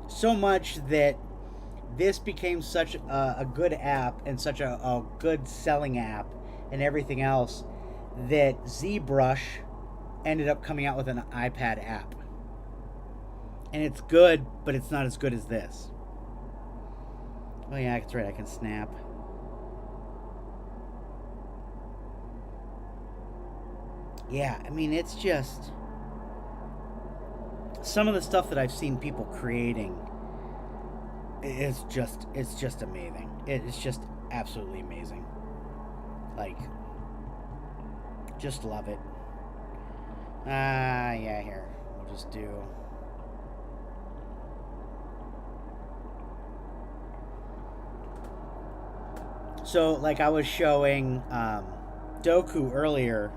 so much that this became such a good app and such a good selling app and everything else that ZBrush ended up coming out with an iPad app. And it's good, but it's not as good as this. Oh yeah, that's right, I can snap. Yeah, I mean, it's just some of the stuff that I've seen people creating is just amazing. It's just absolutely amazing. Like, just love it. Yeah, here. We'll just do... So, like I was showing Doku earlier.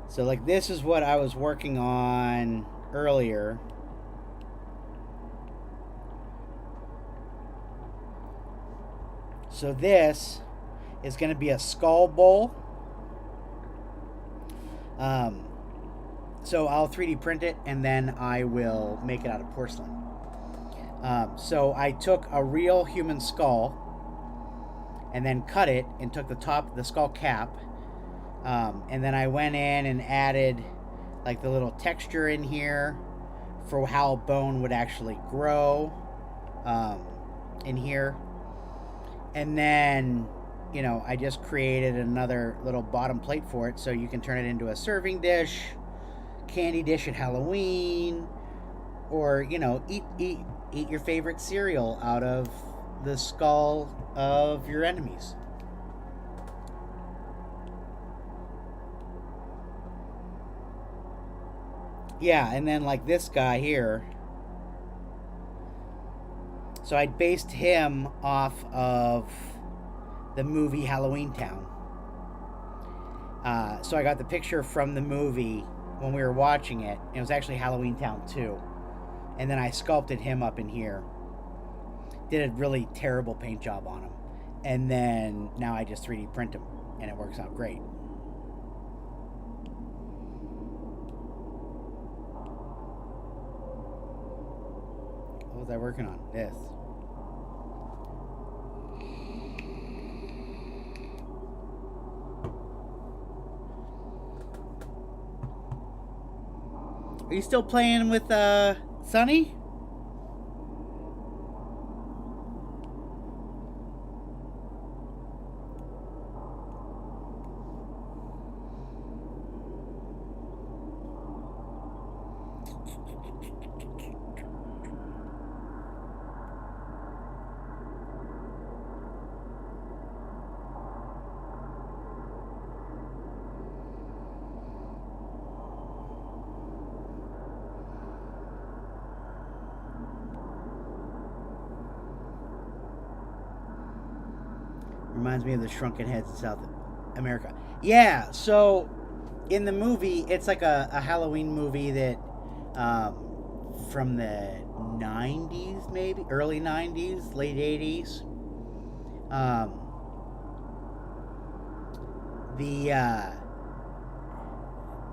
So, like, this is what I was working on earlier. So this is going to be a skull bowl. So I'll 3D print it, and then I will make it out of porcelain. So I took a real human skull and then cut it and took the skull cap. And then I went in and added like the little texture in here for how bone would actually grow in here. And then, I just created another little bottom plate for it so you can turn it into a serving dish, candy dish at Halloween, or, eat your favorite cereal out of the skull of your enemies. Yeah, and then like this guy here. So I based him off of the movie Halloween Town. So I got the picture from the movie when we were watching it. It was actually Halloween Town 2. And then I sculpted him up in here. Did a really terrible paint job on him. And then now I just 3D print him. And it works out great. What was I working on? This. Are you still playing with Sunny? Reminds me of the Shrunken Heads in South America. Yeah, so in the movie, it's like a Halloween movie that from the 90s, maybe early 90s, late 80s. Um,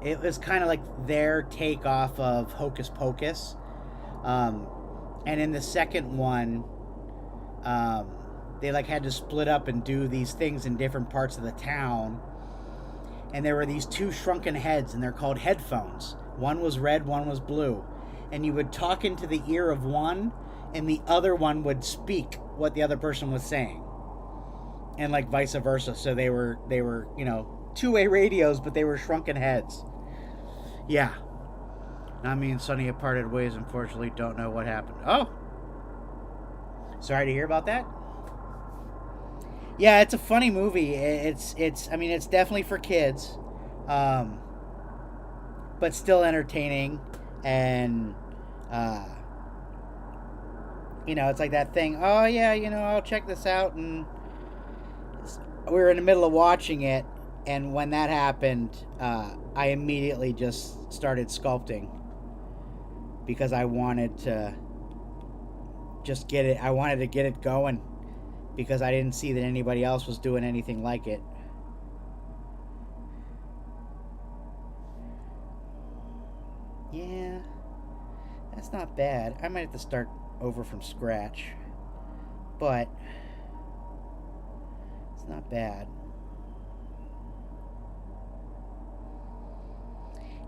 it was kind of like their take off of Hocus Pocus. And in the second one, they like had to split up and do these things in different parts of the town. And there were these two shrunken heads, and they're called headphones. One was red, one was blue. And you would talk into the ear of one, and the other one would speak what the other person was saying. And like vice versa. So they were, you know, two-way radios, but they were shrunken heads. Yeah. Not me and Sonny have parted ways, unfortunately. Don't know what happened. Oh! Sorry to hear about that. Yeah, it's a funny movie. I mean, it's definitely for kids, but still entertaining, and you know, it's like that thing. Oh yeah, you know, I'll check this out, and we were in the middle of watching it, and when that happened, I immediately just started sculpting because I wanted to just get it. I wanted to get it going, because I didn't see that anybody else was doing anything like it. Yeah, that's not bad. I might have to start over from scratch, but it's not bad.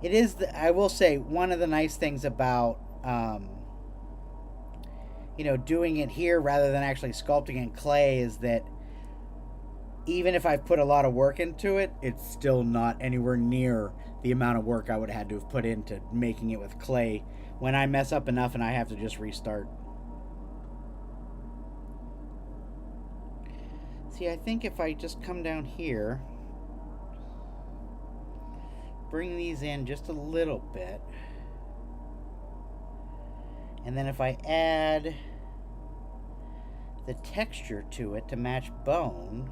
It is, I will say, one of the nice things about you know, doing it here rather than actually sculpting in clay is that even if I've put a lot of work into it, it's still not anywhere near the amount of work I would have had to have put into making it with clay when I mess up enough and I have to just restart. See, I think if I just come down here, bring these in just a little bit, and then if I add the texture to it to match bone,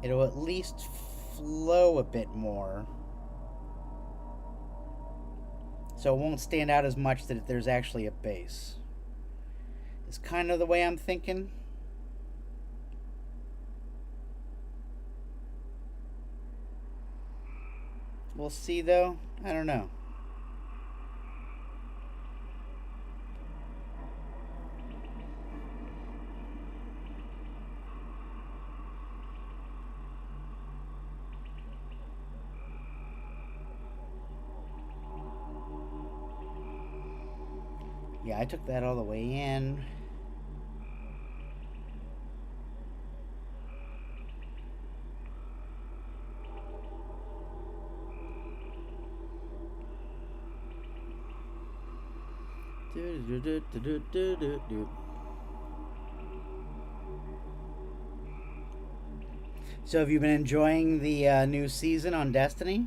it'll at least flow a bit more. So it won't stand out as much that there's actually a base. It's kind of the way I'm thinking. We'll see though. I don't know. Yeah, I took that all the way in. So have you been enjoying the new season on Destiny?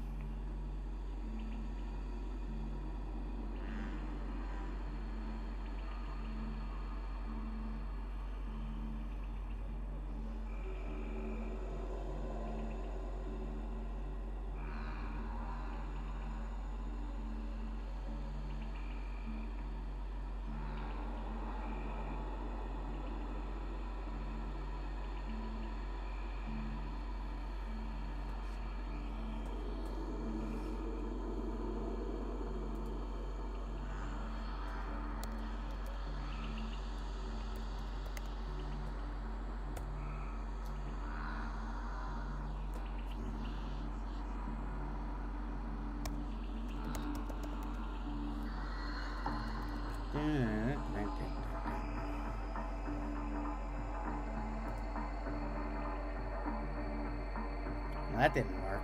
Well, that didn't work.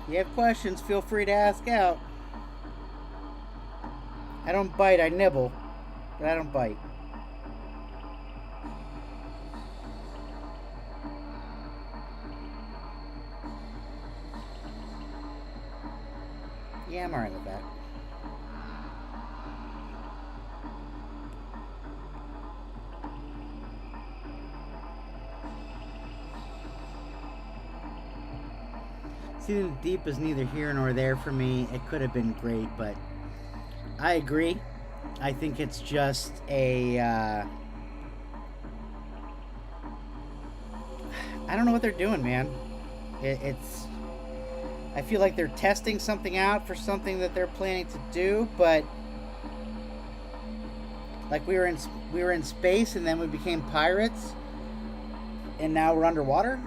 If you have questions, feel free to ask out. I don't bite, I nibble, but I don't bite. Yeah, I'm alright with that. Seating deep is neither here nor there for me. It could have been great, but I agree. I think it's just a... I don't know what they're doing, man. It's... I feel like they're testing something out for something that they're planning to do, but... Like we were in space and then we became pirates, and now we're underwater?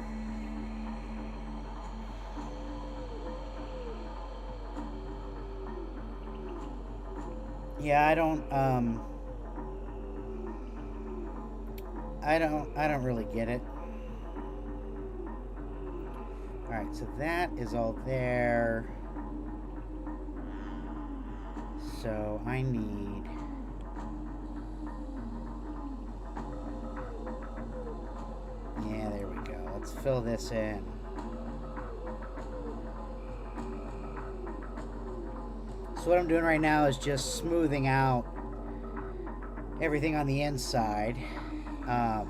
Yeah, I don't really get it. Alright, so that is all there. So I need... Yeah, there we go. Let's fill this in. So what I'm doing right now is just smoothing out everything on the inside to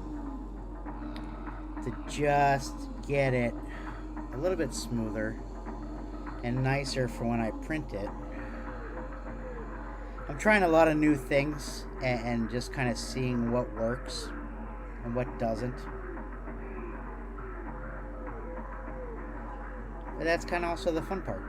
just get it a little bit smoother and nicer for when I print it. I'm trying a lot of new things and just kind of seeing what works and what doesn't. But that's kind of also the fun part.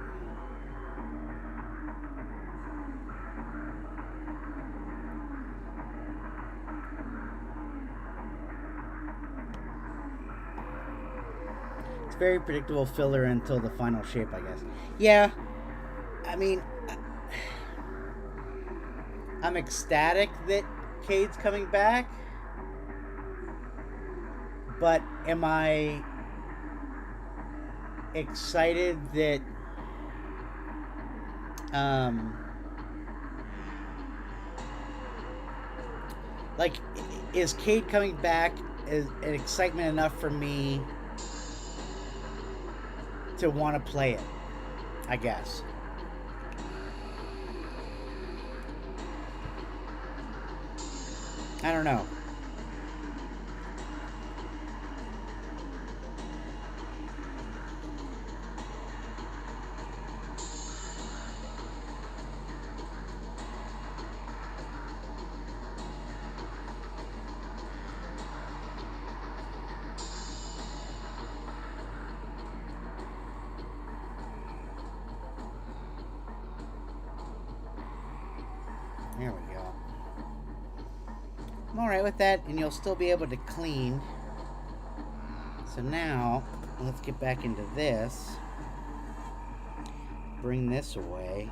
Very predictable filler until the final shape, I guess. Yeah, I mean, I'm ecstatic that Cade's coming back, but am I excited that like, is Cade coming back is an excitement enough for me to want to play it, I guess. I don't know. There we go. I'm alright with that, and you'll still be able to clean. So now, let's get back into this. Bring this away.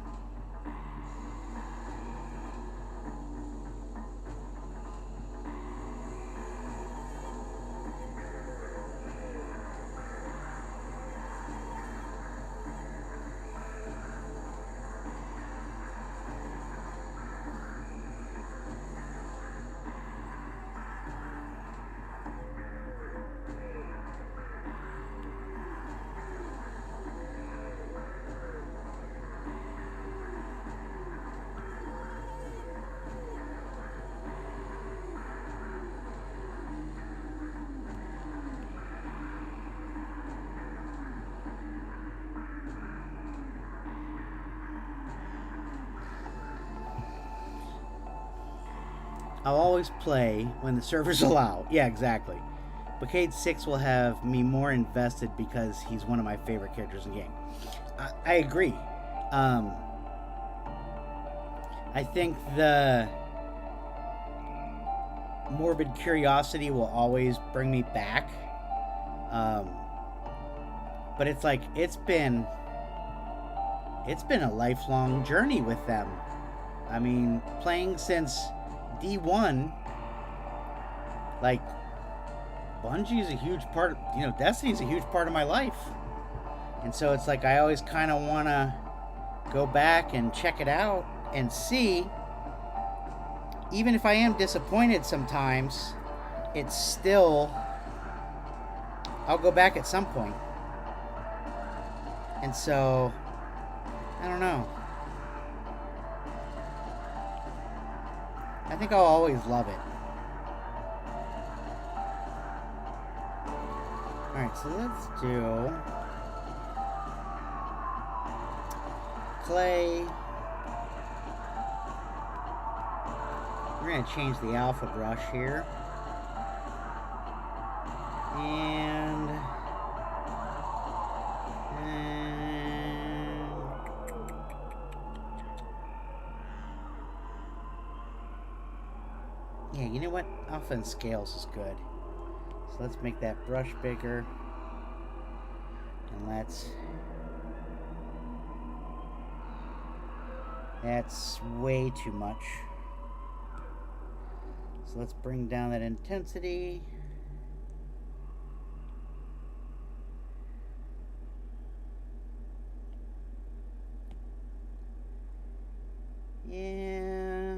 I'll always play when the servers allow. Yeah, exactly. But Cade 6 will have me more invested because he's one of my favorite characters in the game. I agree. I think the morbid curiosity will always bring me back. But it's like, it's been a lifelong journey with them. I mean, playing since D1, like, Bungie's a huge part, Destiny's a huge part of my life. And so it's like, I always kind of want to go back and check it out and see, even if I am disappointed sometimes, it's still, I'll go back at some point. And so, I don't know. I think I'll always love it. Alright, so let's do clay. We're going to change the alpha brush here. And yeah, you know what? Alpha and scales is good. So let's make that brush bigger. And that's way too much. So let's bring down that intensity. Yeah.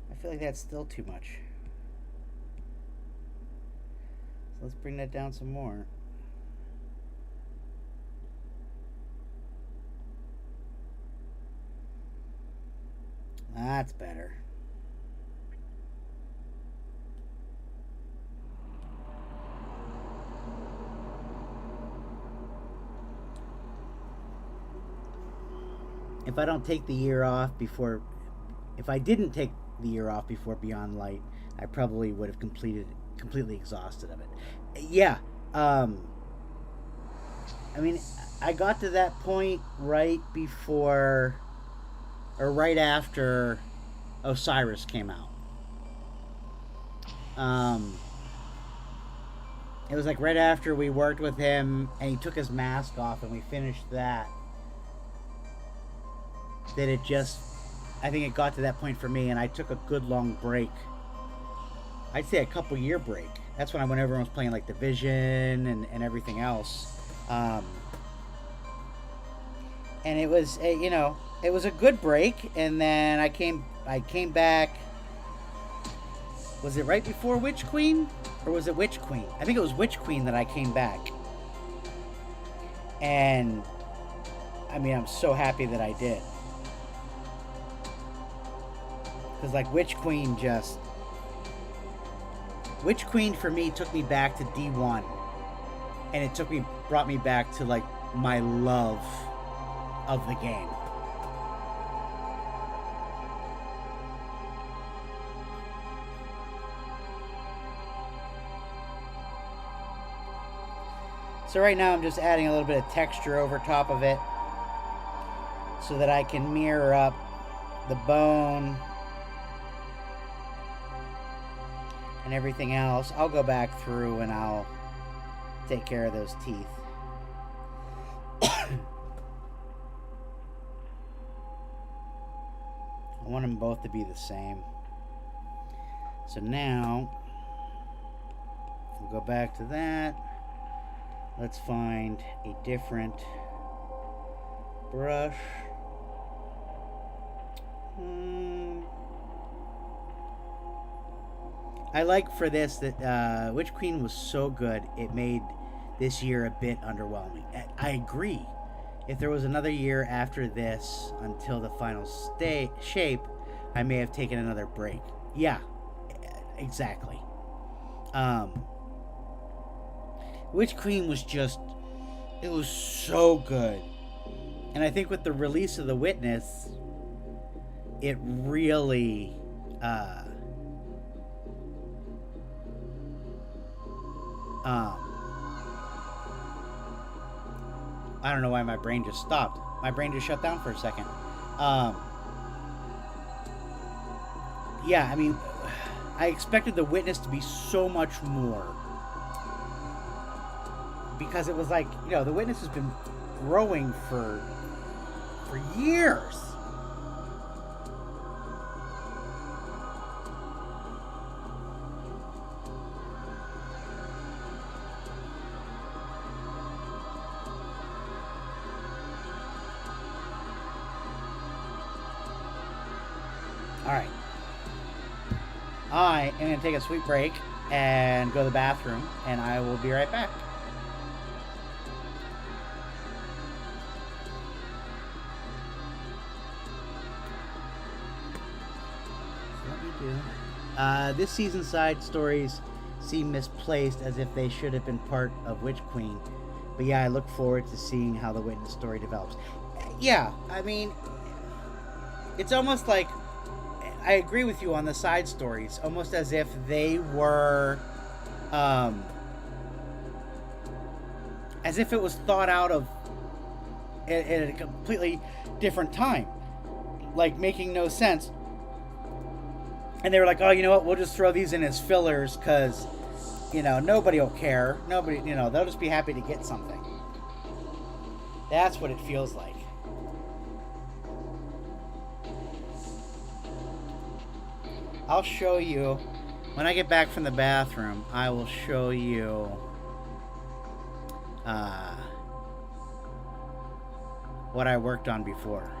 I feel like that's still too much. So let's bring that down some more. That's better. If I don't take the year off before, if I didn't take the year off before Beyond Light, I probably would have completely exhausted of it. Yeah, I mean, I got to that point right before, or right after Osiris came out. It was like right after we worked with him and he took his mask off and we finished that. That it just, I think it got to that point for me and I took a good long break. I'd say a couple year break. That's when everyone was playing like Division and everything else. And it was, you know, it was a good break. And then I came back. Was it right before Witch Queen? Or was it Witch Queen? I think it was Witch Queen that I came back. And, I mean, I'm so happy that I did. Because, like, Witch Queen for me took me back to D1. And it brought me back to, like, my love of the game. So right now I'm just adding a little bit of texture over top of it so that I can mirror up the bone and everything else. I'll go back through and I'll take care of those teeth. I want them both to be the same. So now we'll go back to that. Let's find a different brush. I like for this that Witch Queen was so good, it made this year a bit underwhelming. I agree. If there was another year after this until the final shape, I may have taken another break. Yeah, exactly. Witch Queen was just, it was so good. And I think with the release of The Witness, it really, I don't know why my brain just stopped. My brain just shut down for a second. Yeah, I mean, I expected The Witness to be so much more. Because it was like, you know, The Witness has been growing for years. Alright. I am going to take a sweet break and go to the bathroom, and I will be right back. too. This season's side stories seem misplaced, as if they should have been part of Witch Queen. But yeah, I look forward to seeing how the Witness story develops. Yeah, I mean, it's almost like, I agree with you on the side stories, almost as if they were, as if it was thought out of at a completely different time, like making no sense. And they were like, oh, you know what, we'll just throw these in as fillers because, you know, nobody will care. Nobody, you know, they'll just be happy to get something. That's what it feels like. I'll show you, when I get back from the bathroom, I will show you what I worked on before.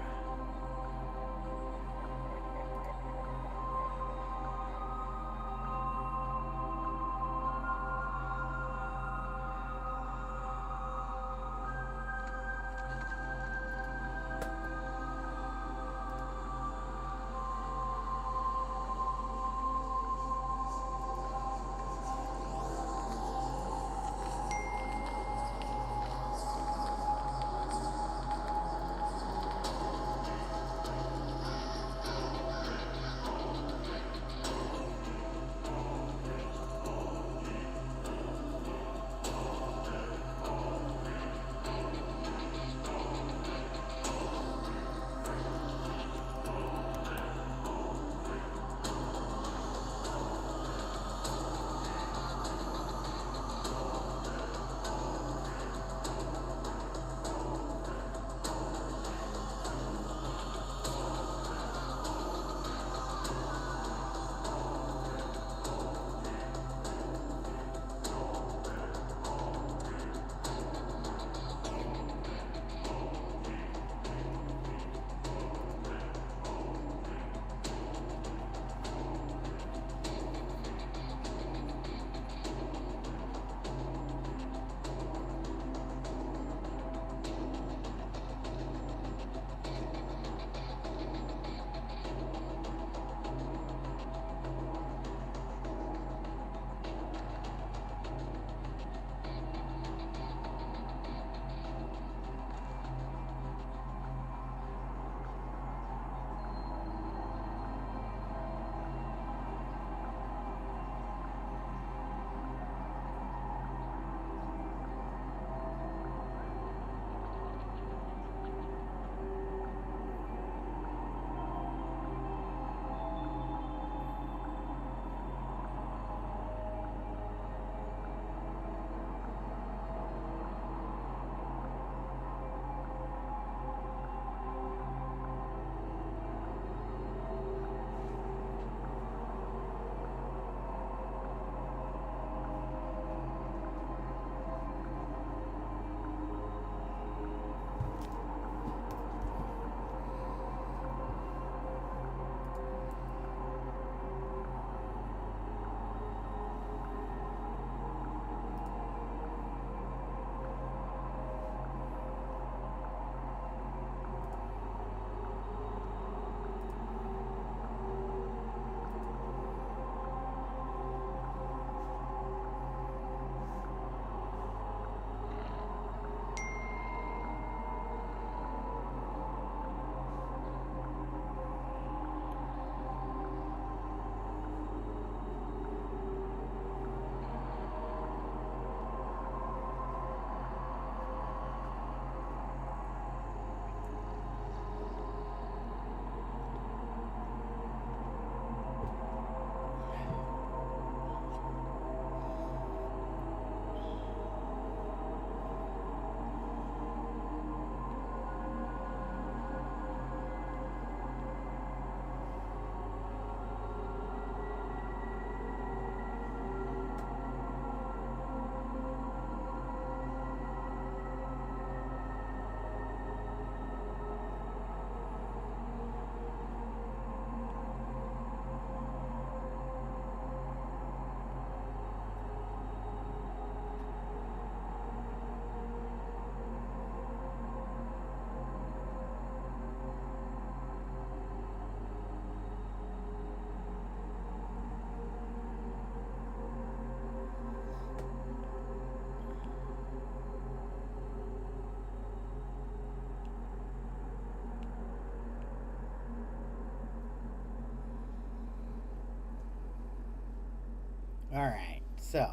Alright, so.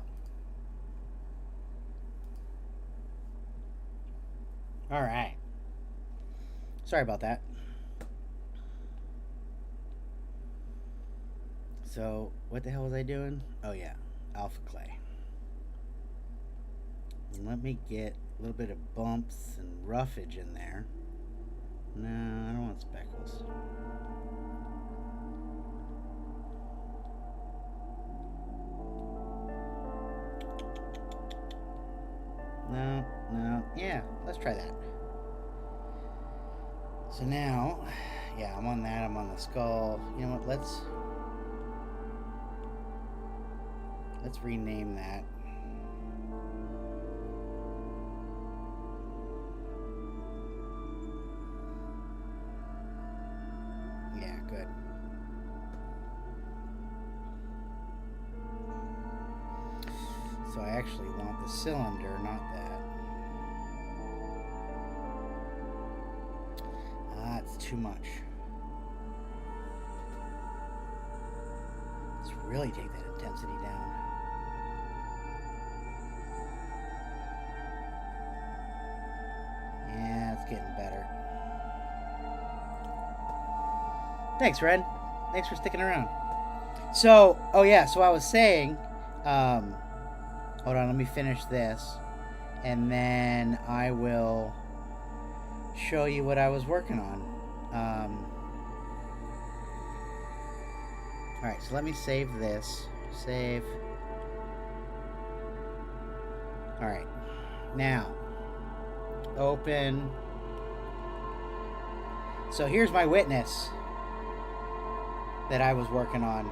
Alright. Sorry about that. So, what the hell was I doing? Oh yeah, alpha clay. And let me get a little bit of bumps and roughage in there. No, I don't want speckles. No, yeah, let's try that. So now, yeah, I'm on that, I'm on the skull. You know what, let's rename that. Yeah, good. So I actually want the cylinder, not that. Ah, it's too much. Let's really take that intensity down. Yeah, it's getting better. Thanks, Red. Thanks for sticking around. So, oh yeah, so I was saying, hold on, let me finish this, and then I will show you what I was working on. Alright, so let me save this. Save. Alright, now, open. So here's my witness that I was working on.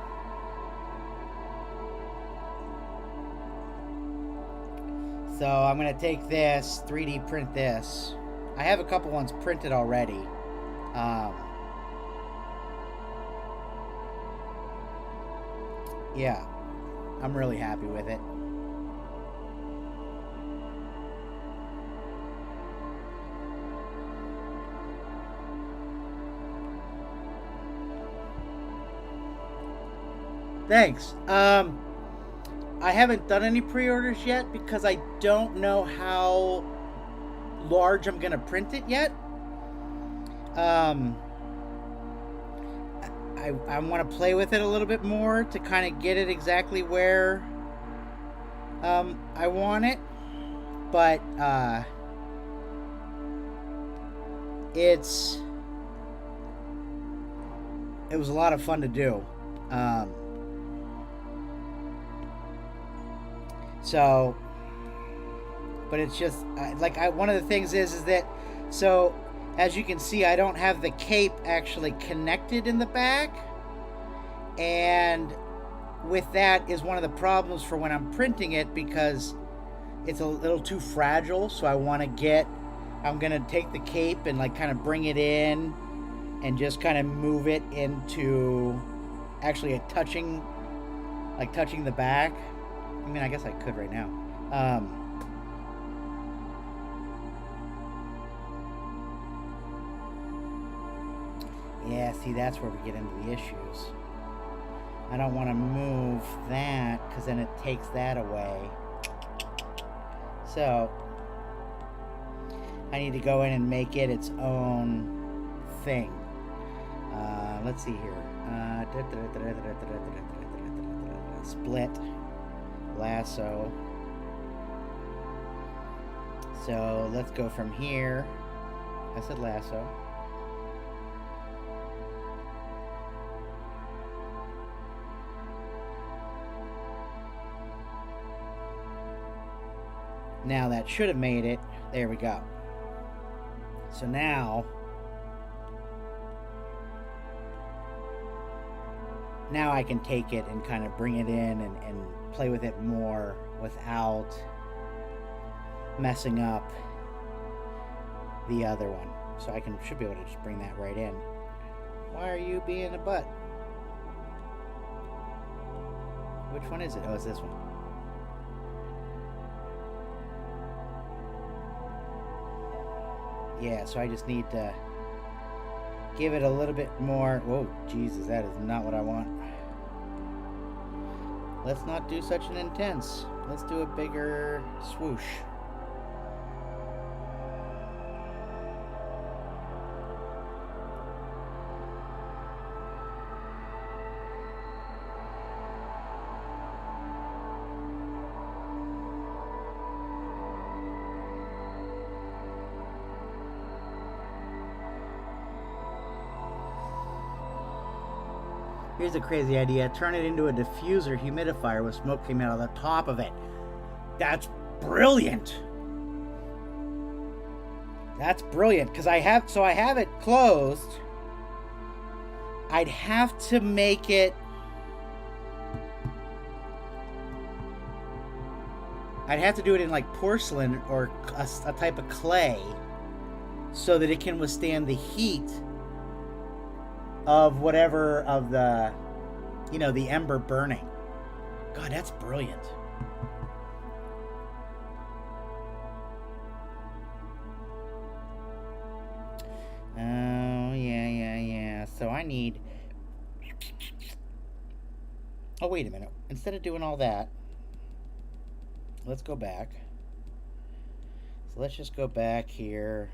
So I'm going to take this, 3D print this. I have a couple ones printed already. Yeah, I'm really happy with it. Thanks. I haven't done any pre-orders yet because I don't know how large I'm gonna print it yet. I want to play with it a little bit more to kind of get it exactly where I want it, but it was a lot of fun to do. So, but it's just like one of the things is that, so as you can see, I don't have the cape actually connected in the back, and with that is one of the problems for when I'm printing it, because it's a little too fragile. So I'm gonna take the cape and like kind of bring it in and just kind of move it into actually touching the back. I mean, I guess I could right now. Yeah, see, that's where we get into the issues. I don't want to move that because then it takes that away. So I need to go in and make it its own thing. Let's see here. Split. Lasso. So let's go from here. I said lasso. Now that should have made it. There we go. So now I can take it and kind of bring it in and play with it more without messing up the other one. So I should be able to just bring that right in. Why are you being a butt? Which one is it? Oh, it's this one. Yeah, so I just need to give it a little bit more. Whoa, Jesus, that is not what I want. Let's not do such an intense. Let's do a bigger swoosh. Here's a crazy idea. Turn it into a diffuser humidifier with smoke coming out of the top of it. That's brilliant. That's brilliant. Because I have it closed. I'd have to make it... I'd have to do it in like porcelain or a type of clay so that it can withstand the heat of whatever of the, you know, the ember burning. God, that's brilliant. Oh, yeah. So I need... Oh, wait a minute. Instead of doing all that, let's go back. So let's just go back here.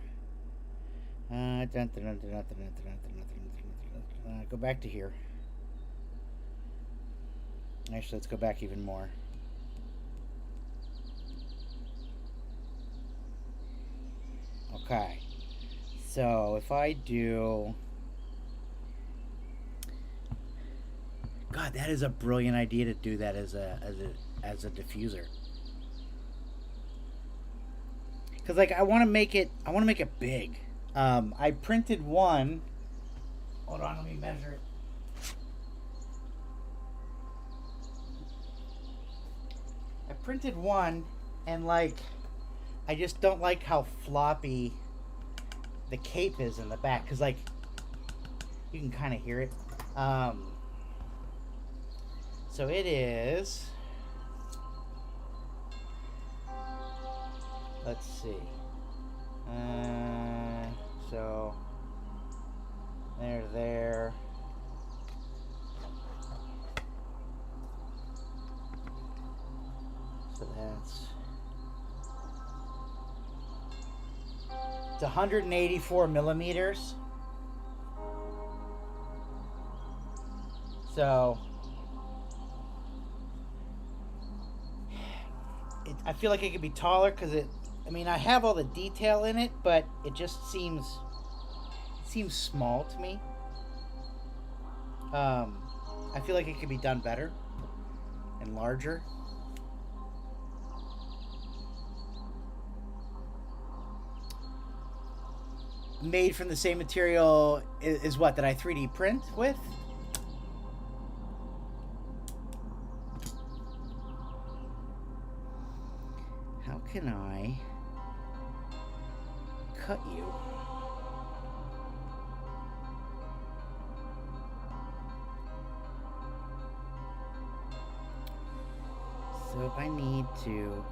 Go back to here. Actually, let's go back even more. Okay. So if I do... God, that is a brilliant idea to do that as a diffuser. Because like I want to make it big. I printed one. Hold on, let me measure it. I printed one, and like, I just don't like how floppy the cape is in the back, because like, you can kind of hear it. So it is, let's see. So there. So it's 184 millimeters. So I feel like it could be taller because I mean, I have all the detail in it, but it just seems small to me. I feel like it could be done better and larger. Made from the same material is what, that I 3D print with? How can I cut you? So if I need to,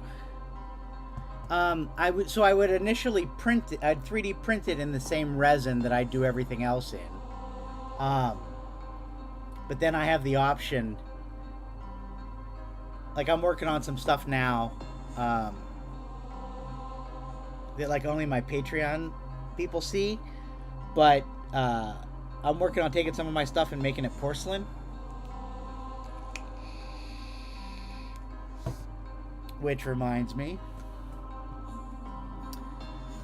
I would initially print it. I'd 3D print it in the same resin that I do everything else in. But then I have the option. Like I'm working on some stuff now. That like only my Patreon people see, but I'm working on taking some of my stuff and making it porcelain. Which reminds me,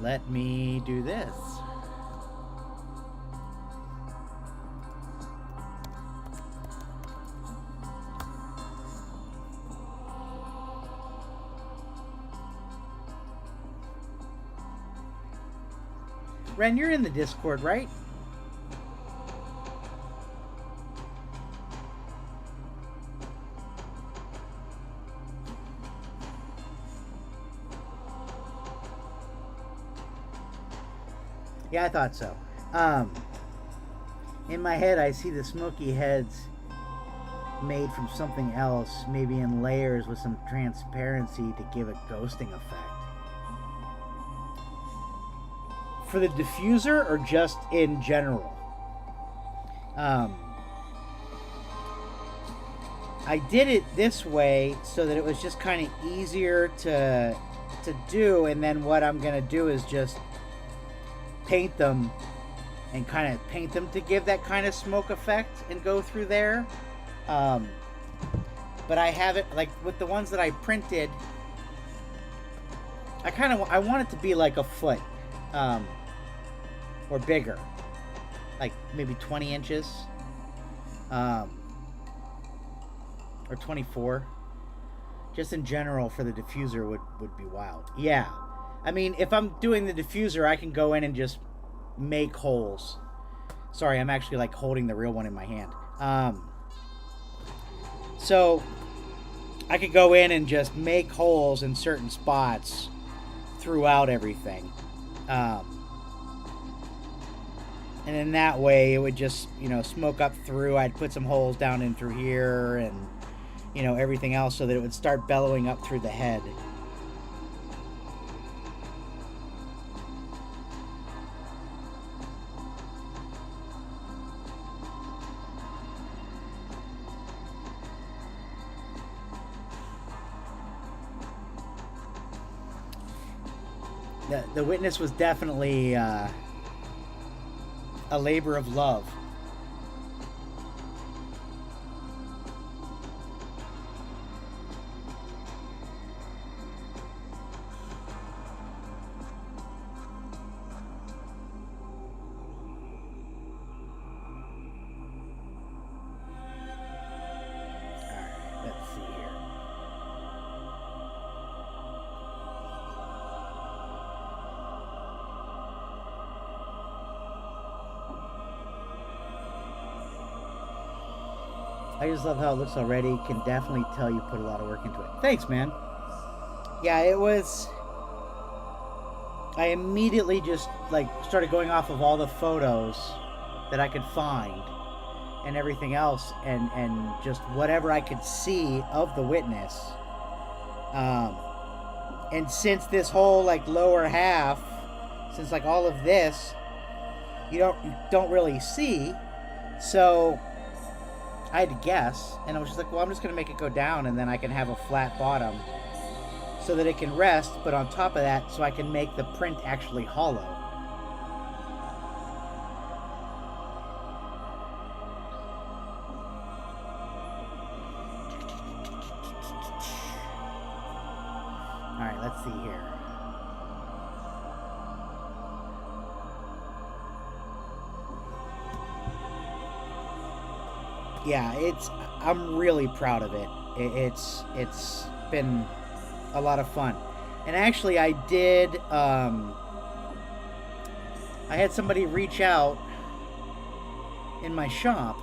let me do this. Ren, you're in the Discord, right? Yeah, I thought so. In my head, I see the smoky heads made from something else, maybe in layers with some transparency to give a ghosting effect. For the diffuser or just in general? I did it this way so that it was just kind of easier to do, and then what I'm gonna do is just paint them and kind of paint them to give that kind of smoke effect and go through there. But I haven't, like with the ones that I printed, I want it to be like a foot or bigger, like maybe 20 inches or 24. Just in general for the diffuser would be wild. Yeah, I mean, if I'm doing the diffuser, I can go in and just make holes. Sorry, I'm actually like holding the real one in my hand. So I could go in and just make holes in certain spots throughout everything. And in that way, it would just, you know, smoke up through. I'd put some holes down in through here and, you know, everything else so that it would start bellowing up through the head. The witness was definitely a labor of love. I just love how it looks already. Can definitely tell you put a lot of work into it. Thanks, man. Yeah, it was... I immediately just, like, started going off of all the photos that I could find and everything else, and just whatever I could see of the witness. And since this whole, like, lower half, since, like, all of this, you don't really see, so... I had to guess, and I was just like, well, I'm just going to make it go down, and then I can have a flat bottom so that it can rest, but on top of that, so I can make the print actually hollow. All right, let's see here. Yeah, I'm really proud of it. It's been a lot of fun. And actually I did, I had somebody reach out in my shop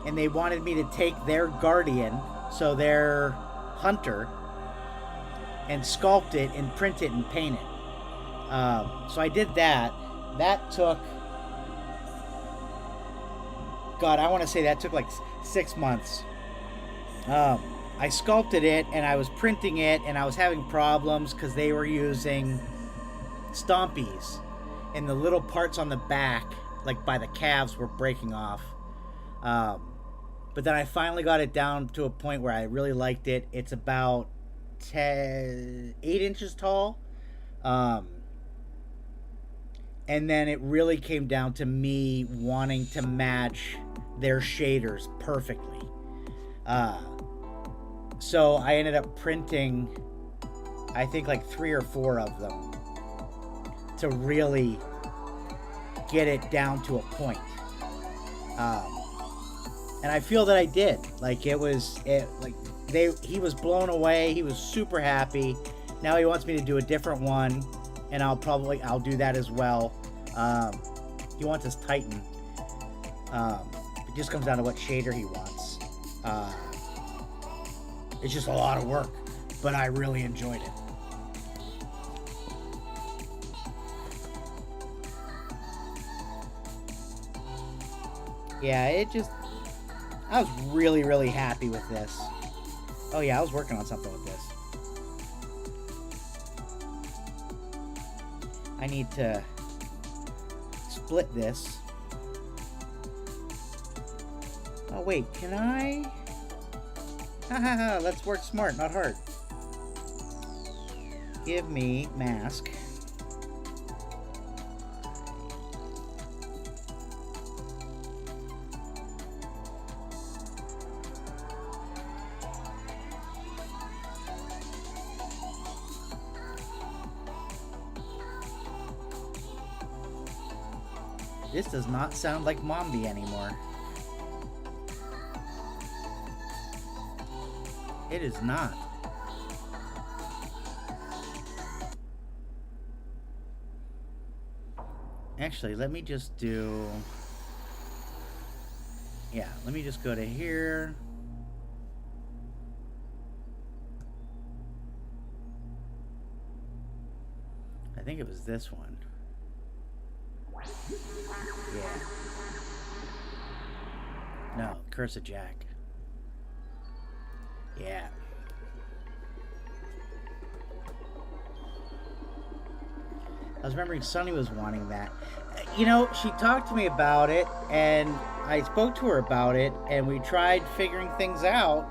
and they wanted me to take their guardian, so their hunter, and sculpt it and print it and paint it. So I did that. That took... God, I want to say that took like 6 months. I sculpted it and I was printing it and I was having problems because they were using stompies and the little parts on the back, like by the calves, were breaking off. But then I finally got it down to a point where I really liked it. It's about 8 inches tall. And then it really came down to me wanting to match their shaders perfectly. So I ended up printing, I think, like 3 or 4 of them to really get it down to a point. And I feel that I did. Like, he was blown away. He was super happy. Now he wants me to do a different one, and I'll do that as well. He wants his Titan. It just comes down to what shader he wants. It's just a lot of work, but I really enjoyed it. Yeah, I was really, really happy with this. Oh yeah, I was working on something with this. I need to split this. Oh wait, can I? Haha, let's work smart, not hard. Give me mask. This does not sound like Mombi anymore. It is not. Actually, let me just do... Yeah, let me just go to here. I think it was this one. Yeah. No, Curse of Jack. Yeah. I was remembering Sunny was wanting that. You know, she talked to me about it, and I spoke to her about it, and we tried figuring things out.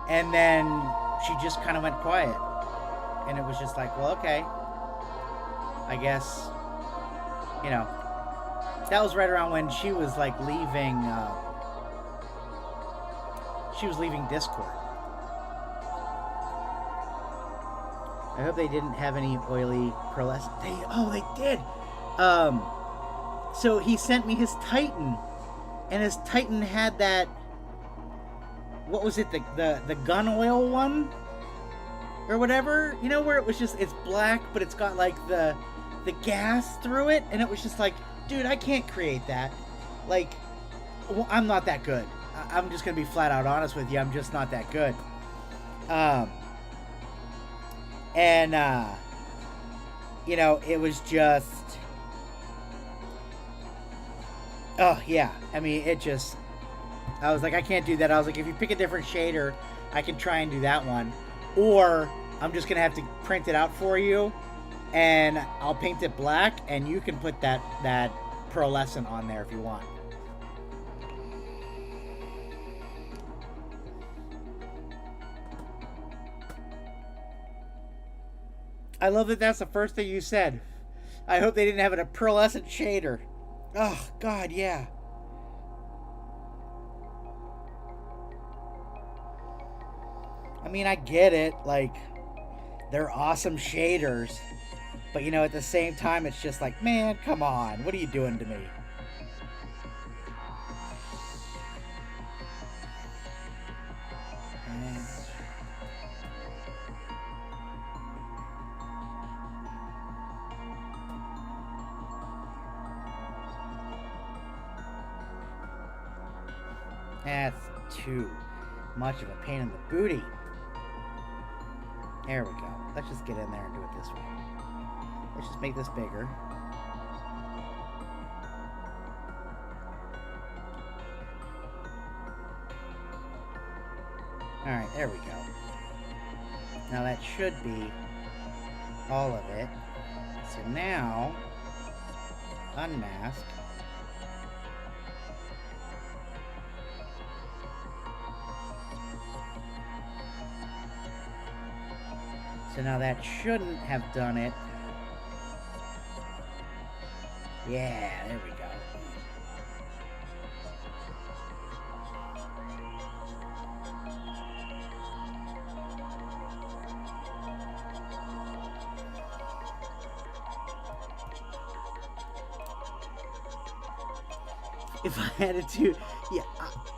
And then she just kind of went quiet. And it was just like, well, okay. I guess, you know, that was right around when she was like leaving, Discord. I hope they didn't have any oily pearlescent. They did. So he sent me his Titan, and his Titan had that, what was it, the gun oil one? Or whatever, you know, where it was just, it's black, but it's got like the gas through it, and it was just like, dude, I can't create that. Like, well, I'm not that good. I'm just gonna be flat out honest with you. I'm just not that good. You know, it was just, oh yeah. I mean, it just, I was like, I can't do that. I was like, if you pick a different shader, I can try and do that one. Or I'm just gonna have to print it out for you, and I'll paint it black, and you can put that pearlescent on there if you want. I love that that's the first thing you said. I hope they didn't have a pearlescent shader. Oh, God, yeah. I mean, I get it. Like, they're awesome shaders. But, you know, at the same time, it's just like, man, come on. What are you doing to me? That's too much of a pain in the booty. There we go. Let's just get in there and do it this way. Let's just make this bigger. Alright, there we go. Now that should be all of it. So now, unmask. So now that shouldn't have done it. Yeah, there we go. If I had to, yeah,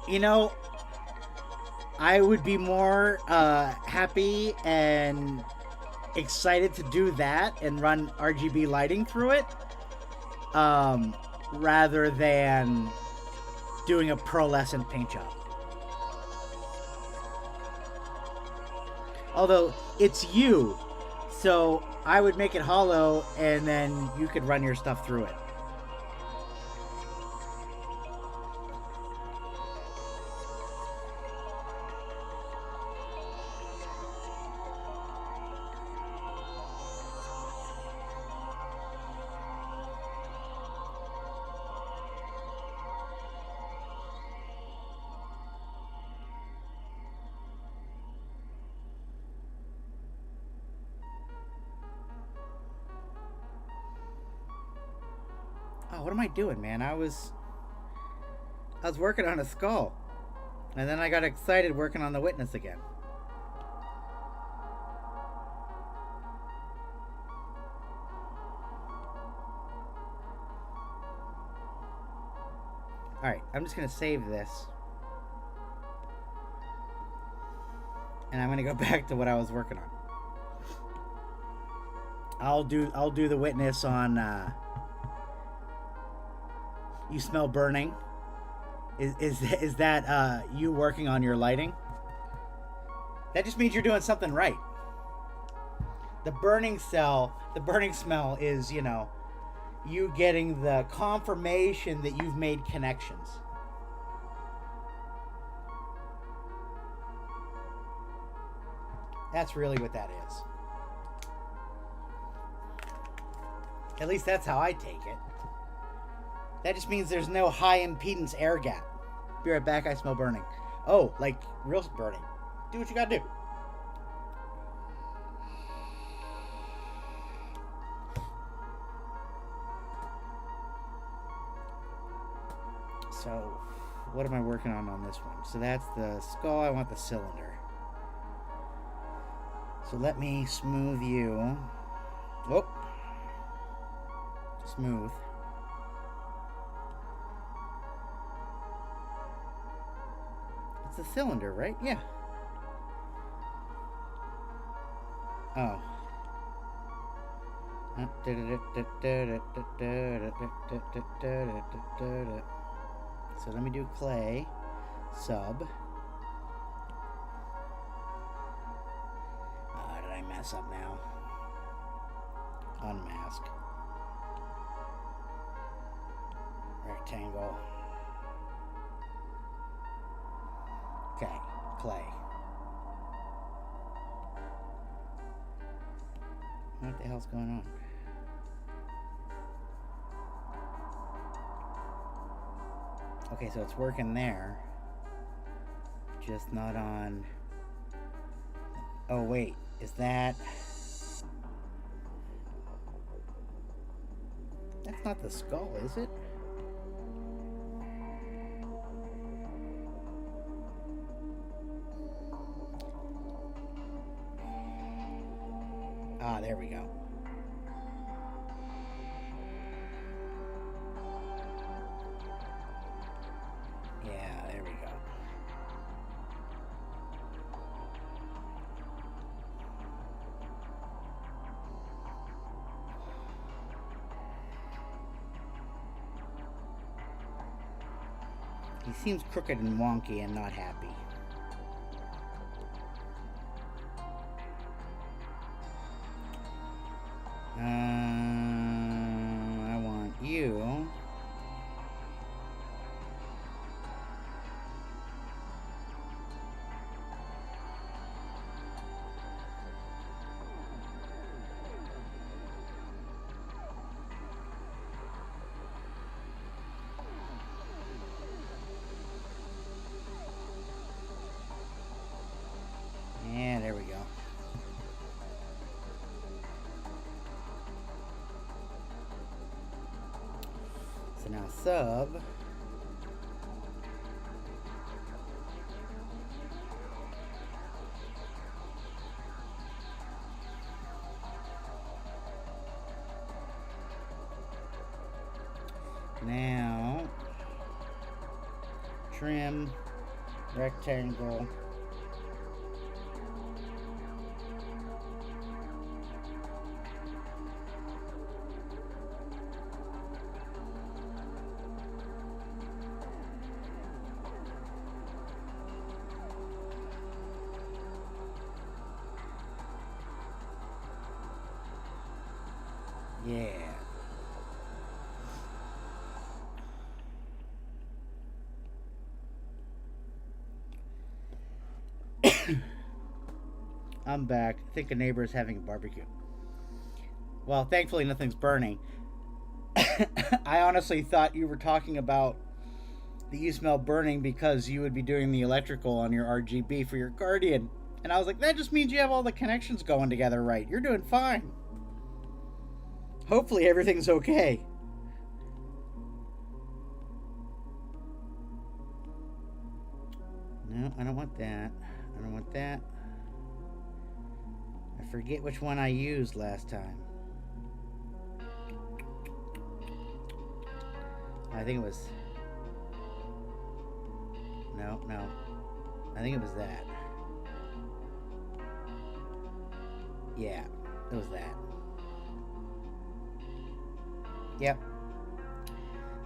you know, I would be more happy and excited to do that and run RGB lighting through it, rather than doing a pearlescent paint job. Although it's you, so I would make it hollow and then you could run your stuff through it. Oh, what am I doing, man? I was working on a skull. And then I got excited working on the witness again. Alright, I'm just going to save this. And I'm going to go back to what I was working on. I'll do the witness on you smell burning. Is that you working on your lighting? That just means you're doing something right. The burning smell is, you know, you getting the confirmation that you've made connections. That's really what that is. At least that's how I take it. That just means there's no high impedance air gap. Be right back, I smell burning. Oh, like real burning. Do what you gotta do. So, what am I working on this one? So that's the skull, I want the cylinder. So let me smooth you. Oh. Smooth. It's the cylinder, right? Yeah. Oh. So let me do clay sub. Did I mess up now? Unmask. Rectangle. Okay, clay. What the hell's going on? Okay, so it's working there. Just not on... Oh, wait. Is that... That's not the skull, is it? Ah, there we go. Yeah, there we go. He seems crooked and wonky and not happy. I want you. Yeah, there we go. So now sub. Now trim rectangle. Yeah. I'm back. I think a neighbor is having a barbecue. Well, thankfully nothing's burning. I honestly thought you were talking about that you smell burning because you would be doing the electrical on your RGB for your Guardian. And I was like, that just means you have all the connections going together right. You're doing fine. Hopefully everything's okay. No, I don't want that. I don't want that. I forget which one I used last time. I think it was... No. I think it was that. Yeah, it was that. Yep.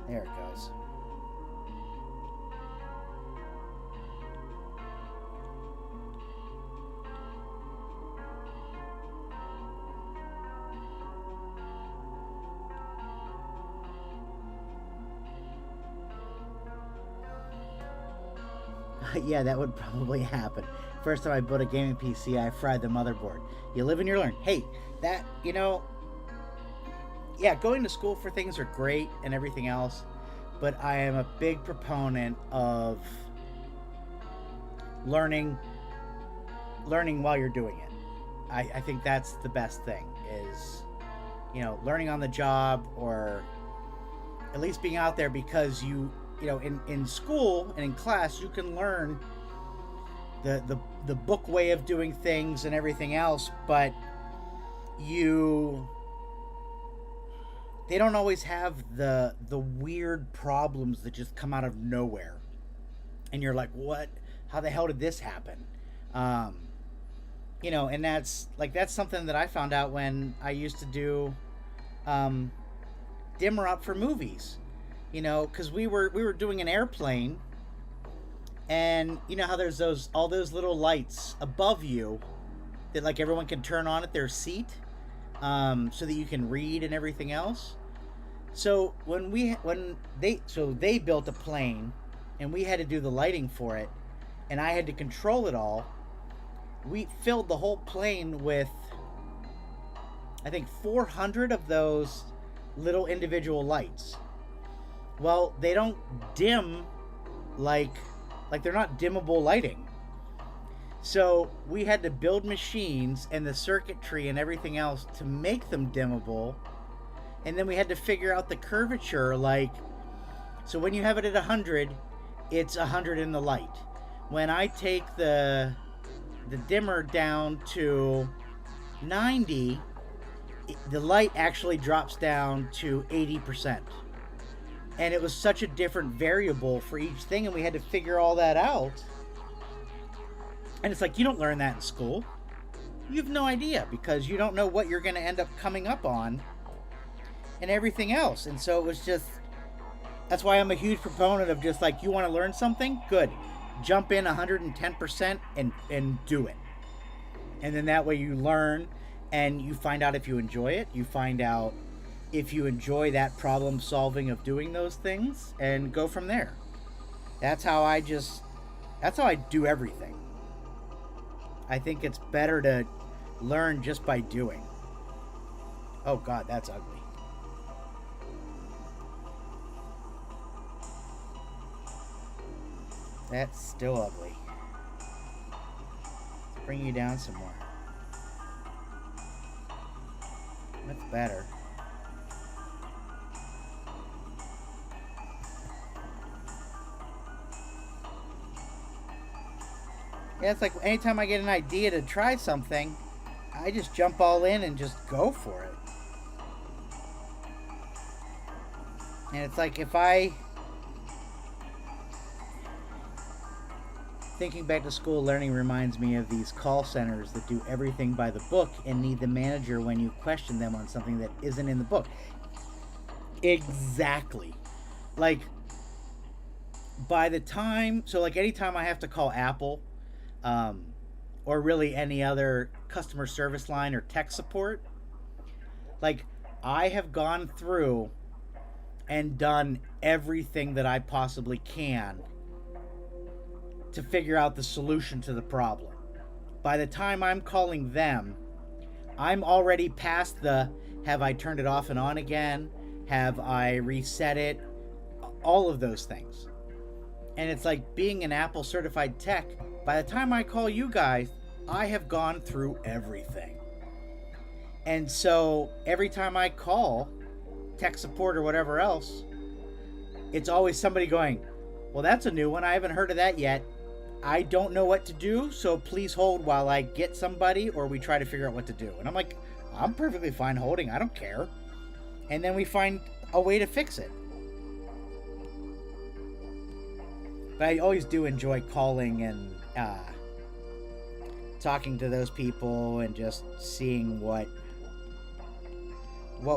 There it goes. Yeah, that would probably happen. First time I built a gaming PC, I fried the motherboard. You live and you learn. Hey, that, yeah, going to school for things are great and everything else, but I am a big proponent of learning while you're doing it. I think that's the best thing is, learning on the job, or at least being out there, because in school and in class, you can learn the book way of doing things and everything else, but they don't always have the weird problems that just come out of nowhere. And you're like, what? How the hell did this happen? And that's something that I found out when I used to do dimmer up for movies. Because we were doing an airplane, and how there's all those little lights above you that like everyone can turn on at their seat, so that you can read and everything else. So they built a plane, and we had to do the lighting for it, and I had to control it all. We filled the whole plane with, I think, 400 of those little individual lights. Well, they don't dim like they're not dimmable lighting. So we had to build machines and the circuitry and everything else to make them dimmable. And then we had to figure out the curvature, so when you have it at 100, it's 100 in the light. When I take the dimmer down to 90, the light actually drops down to 80%. And it was such a different variable for each thing, and we had to figure all that out. And it's like, you don't learn that in school. You have no idea, because you don't know what you're going to end up coming up on and everything else. And so it was just, that's why I'm a huge proponent of just like, you want to learn something? Good. Jump in 110% and do it. And then that way you learn, and you find out if you enjoy it. You find out if you enjoy that problem solving of doing those things, and go from there. That's how I do everything. I think it's better to learn just by doing. Oh God, that's ugly. That's still ugly. Let's bring you down some more. That's better. Yeah, it's like anytime I get an idea to try something, I just jump all in and just go for it. And it's like thinking back to school, learning reminds me of these call centers that do everything by the book and need the manager when you question them on something that isn't in the book. Exactly. Like, anytime I have to call Apple, or really any other customer service line or tech support, I have gone through and done everything that I possibly can to figure out the solution to the problem. By the time I'm calling them, I'm already past the, have I turned it off and on again? Have I reset it? All of those things. And it's like being an Apple certified tech. By the time I call you guys, I have gone through everything. And so every time I call tech support or whatever else, it's always somebody going, well, that's a new one. I haven't heard of that yet. I don't know what to do, so please hold while I get somebody or we try to figure out what to do. And I'm like, I'm perfectly fine holding. I don't care. And then we find a way to fix it. But I always do enjoy calling and talking to those people and just seeing what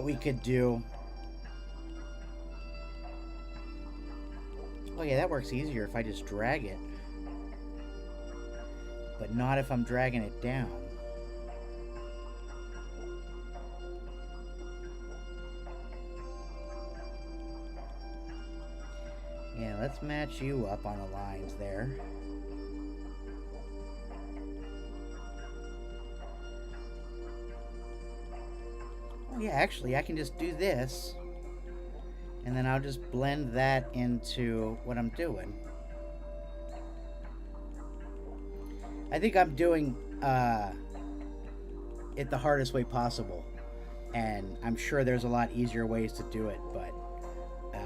we could do. Oh yeah, that works easier if I just drag it. But not if I'm dragging it down. Yeah, let's match you up on the lines there. Oh yeah, actually I can just do this. And then I'll just blend that into what I'm doing. I think I'm doing it the hardest way possible. And I'm sure there's a lot easier ways to do it, but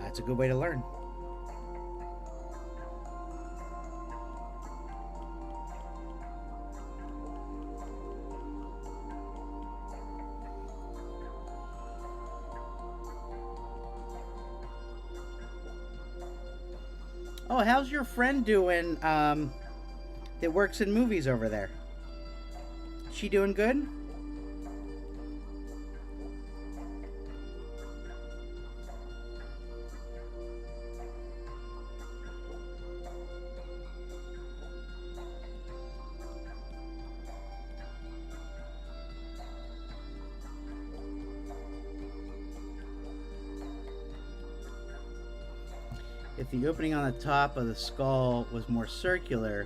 it's a good way to learn. Oh, how's your friend doing that works in movies over there? She doing good? If the opening on the top of the skull was more circular,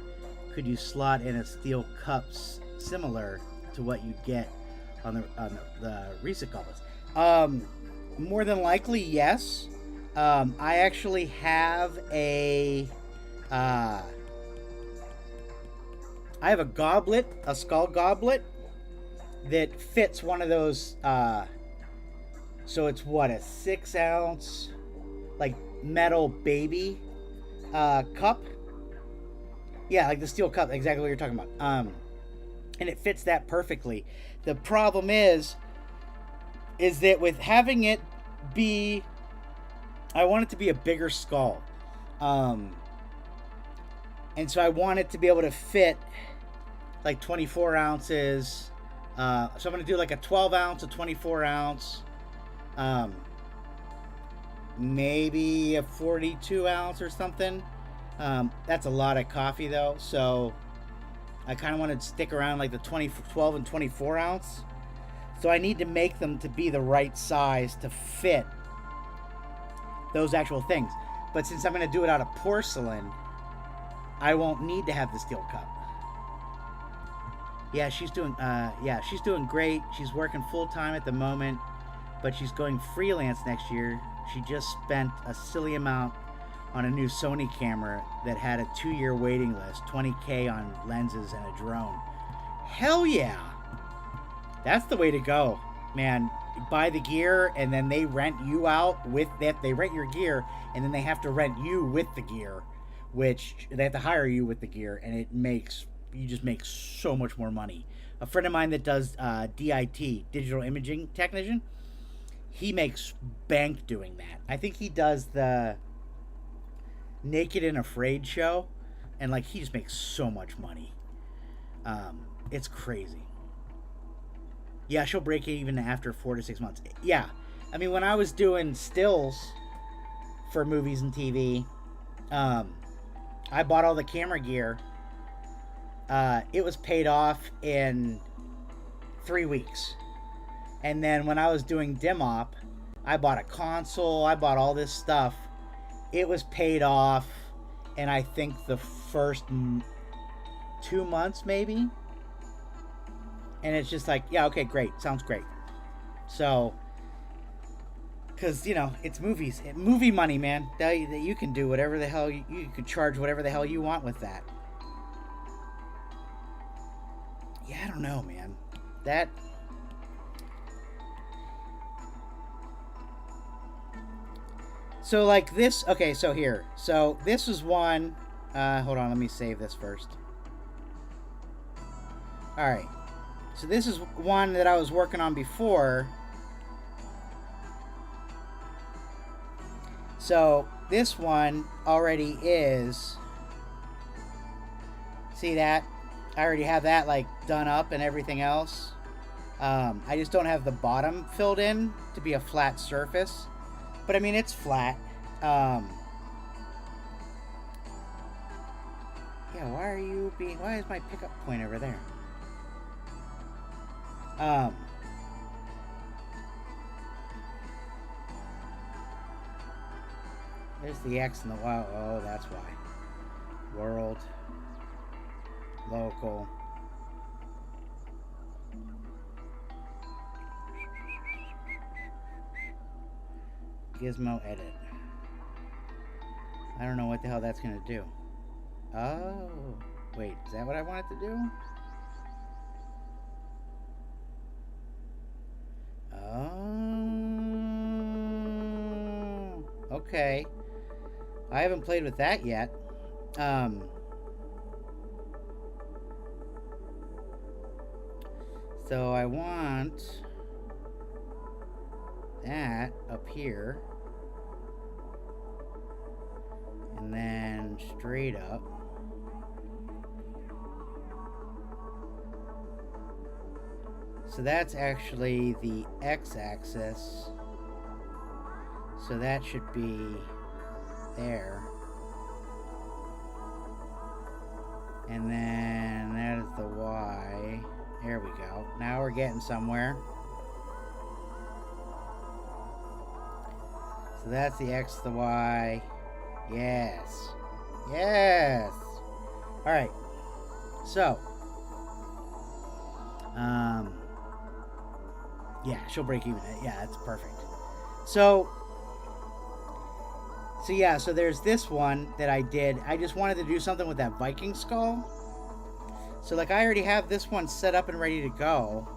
could you slot in a steel cups similar to what you get on the recent goblets? More than likely, yes. I actually have a I have a goblet, a skull goblet that fits one of those. So it's what, a 6-ounce, like, metal baby cup. Yeah, like the steel cup, exactly what you're talking about. And it fits that perfectly. The problem is that with having it be, I want it to be a bigger skull. And so I want it to be able to fit like 24 ounces. So I'm going to do like a 12 ounce, a 24 ounce, maybe a 42 ounce or something. That's a lot of coffee though, so I kind of want to stick around like the 12 and 24 ounce. So I need to make them to be the right size to fit those actual things. But since I'm going to do it out of porcelain, I won't need to have the steel cup. Yeah, she's doing great. She's working full time at the moment, but she's going freelance next year. She just spent a silly amount on a new Sony camera that had a 2-year waiting list, $20K on lenses and a drone. Hell yeah! That's the way to go, man. Buy the gear and then they rent you out with that. They rent your gear and then they have to rent you with the gear, which they have to hire you with the gear, and you just make so much more money. A friend of mine that does DIT, digital imaging technician, he makes bank doing that. I think he does the Naked and Afraid show, and like he just makes so much money. It's crazy. Yeah, she'll break it even after 4 to 6 months. Yeah, I mean, when I was doing stills for movies and TV, I bought all the camera gear. It was paid off in 3 weeks. And then when I was doing dim op, I bought a console, I bought all this stuff. It was paid off in, I think, the first 2 months maybe. And it's just like, yeah, okay, great, sounds great. So, because, you know, it's movies. Movie money, man. That you can do whatever the hell, you can charge whatever the hell you want with that. Yeah, I don't know, man. That... So, like, this... Okay, so here. So, this is one Hold on, let me save this first. Alright. So this is one that I was working on before. So this one already is... See that? I already have that like done up and everything else. I just don't have the bottom filled in to be a flat surface. But I mean, it's flat. Yeah, why is my pickup point over there? There's the X and the Y. Oh, that's why. World. Local. Gizmo edit. I don't know what the hell that's gonna do. Oh, wait, is that what I want it to do? Oh, okay. I haven't played with that yet. So I want that up here. And then straight up. So that's actually the x-axis. So that should be there. And then that is the y. There we go. Now we're getting somewhere. So that's the x, the y. Yes. Yes. All right. So, yeah, she'll break even. Yeah, that's perfect. So yeah, so there's this one that I did. I just wanted to do something with that Viking skull. So like I already have this one set up and ready to go.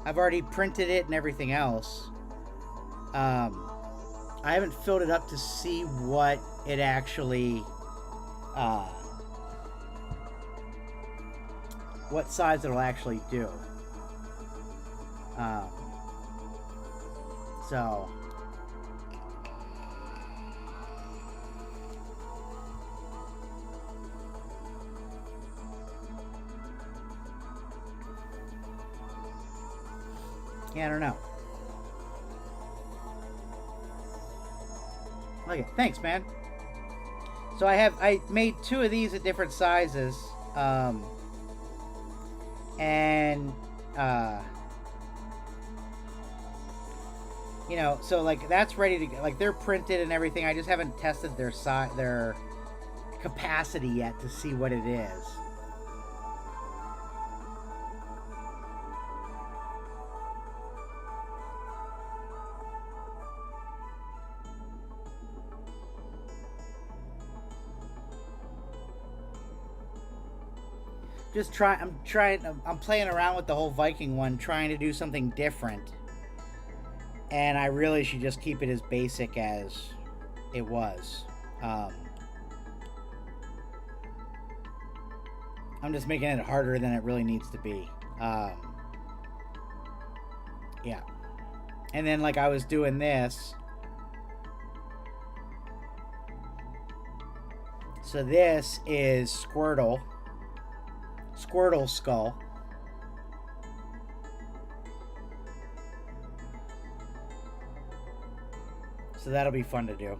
I've already printed it and everything else. I haven't filled it up to see what it actually, what size it'll actually do. So yeah, I don't know. Okay, thanks, man. So I made 2 of these at different sizes, and you know, so like that's ready to go. Like they're printed and everything. I just haven't tested their size, their capacity yet to see what it is. I'm playing around with the whole Viking one, trying to do something different. And I really should just keep it as basic as it was. I'm just making it harder than it really needs to be. Yeah. And then like I was doing this. So this is Squirtle skull. So that'll be fun to do.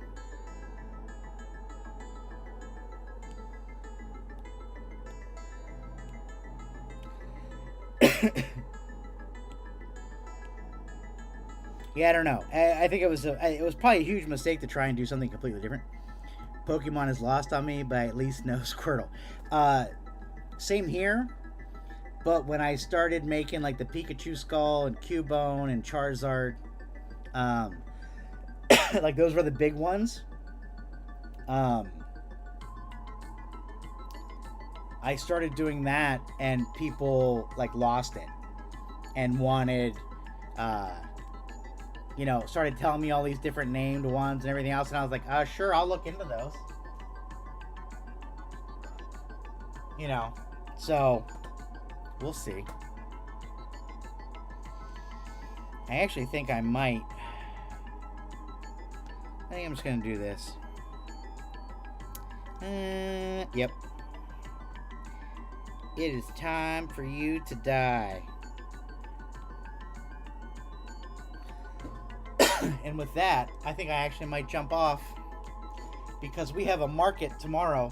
Yeah, I don't know. I think it was probably a huge mistake to try and do something completely different. Pokemon is lost on me, but I at least know Squirtle. Same here, but when I started making like the Pikachu skull and Cubone and Charizard, like those were the big ones. I started doing that, and people like lost it and wanted, you know, started telling me all these different named ones and everything else, and I was like, sure, I'll look into those. You know, so we'll see. I actually think I might. I think I'm just gonna do this. Yep. It is time for you to die. And with that, I think I actually might jump off because we have a market tomorrow.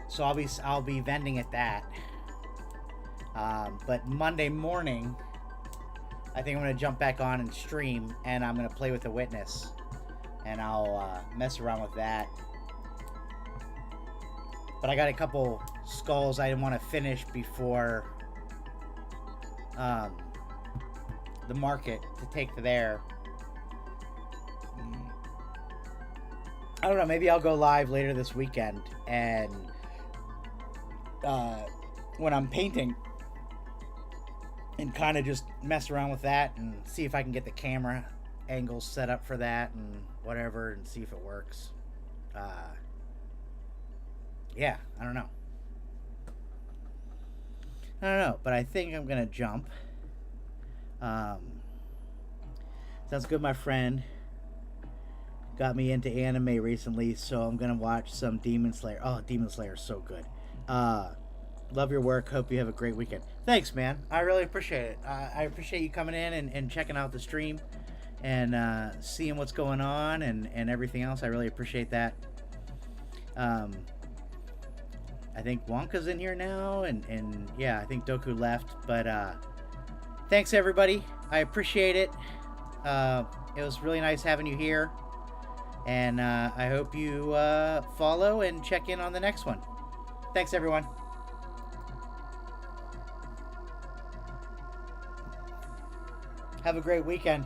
So I'll be vending at that. But Monday morning, I think I'm gonna jump back on and stream, and I'm gonna play with the witness, and I'll mess around with that. But I got a couple skulls I want to finish before the market to take to there. I don't know, maybe I'll go live later this weekend, and when I'm painting, and kind of just mess around with that and see if I can get the camera angles set up for that and whatever, and see if it works. Yeah, I don't know, but I think I'm gonna jump. Sounds good, my friend. Got me into anime recently, so I'm gonna watch some Demon Slayer. Oh, Demon Slayer is so good. Love your work. Hope you have a great weekend. Thanks, man. I really appreciate it. I appreciate you coming in and checking out the stream and seeing what's going on and everything else. I really appreciate that. I think Wonka's in here now, and yeah, I think Doku left. But thanks, everybody. I appreciate it. It was really nice having you here. And I hope you follow and check in on the next one. Thanks, everyone. Have a great weekend.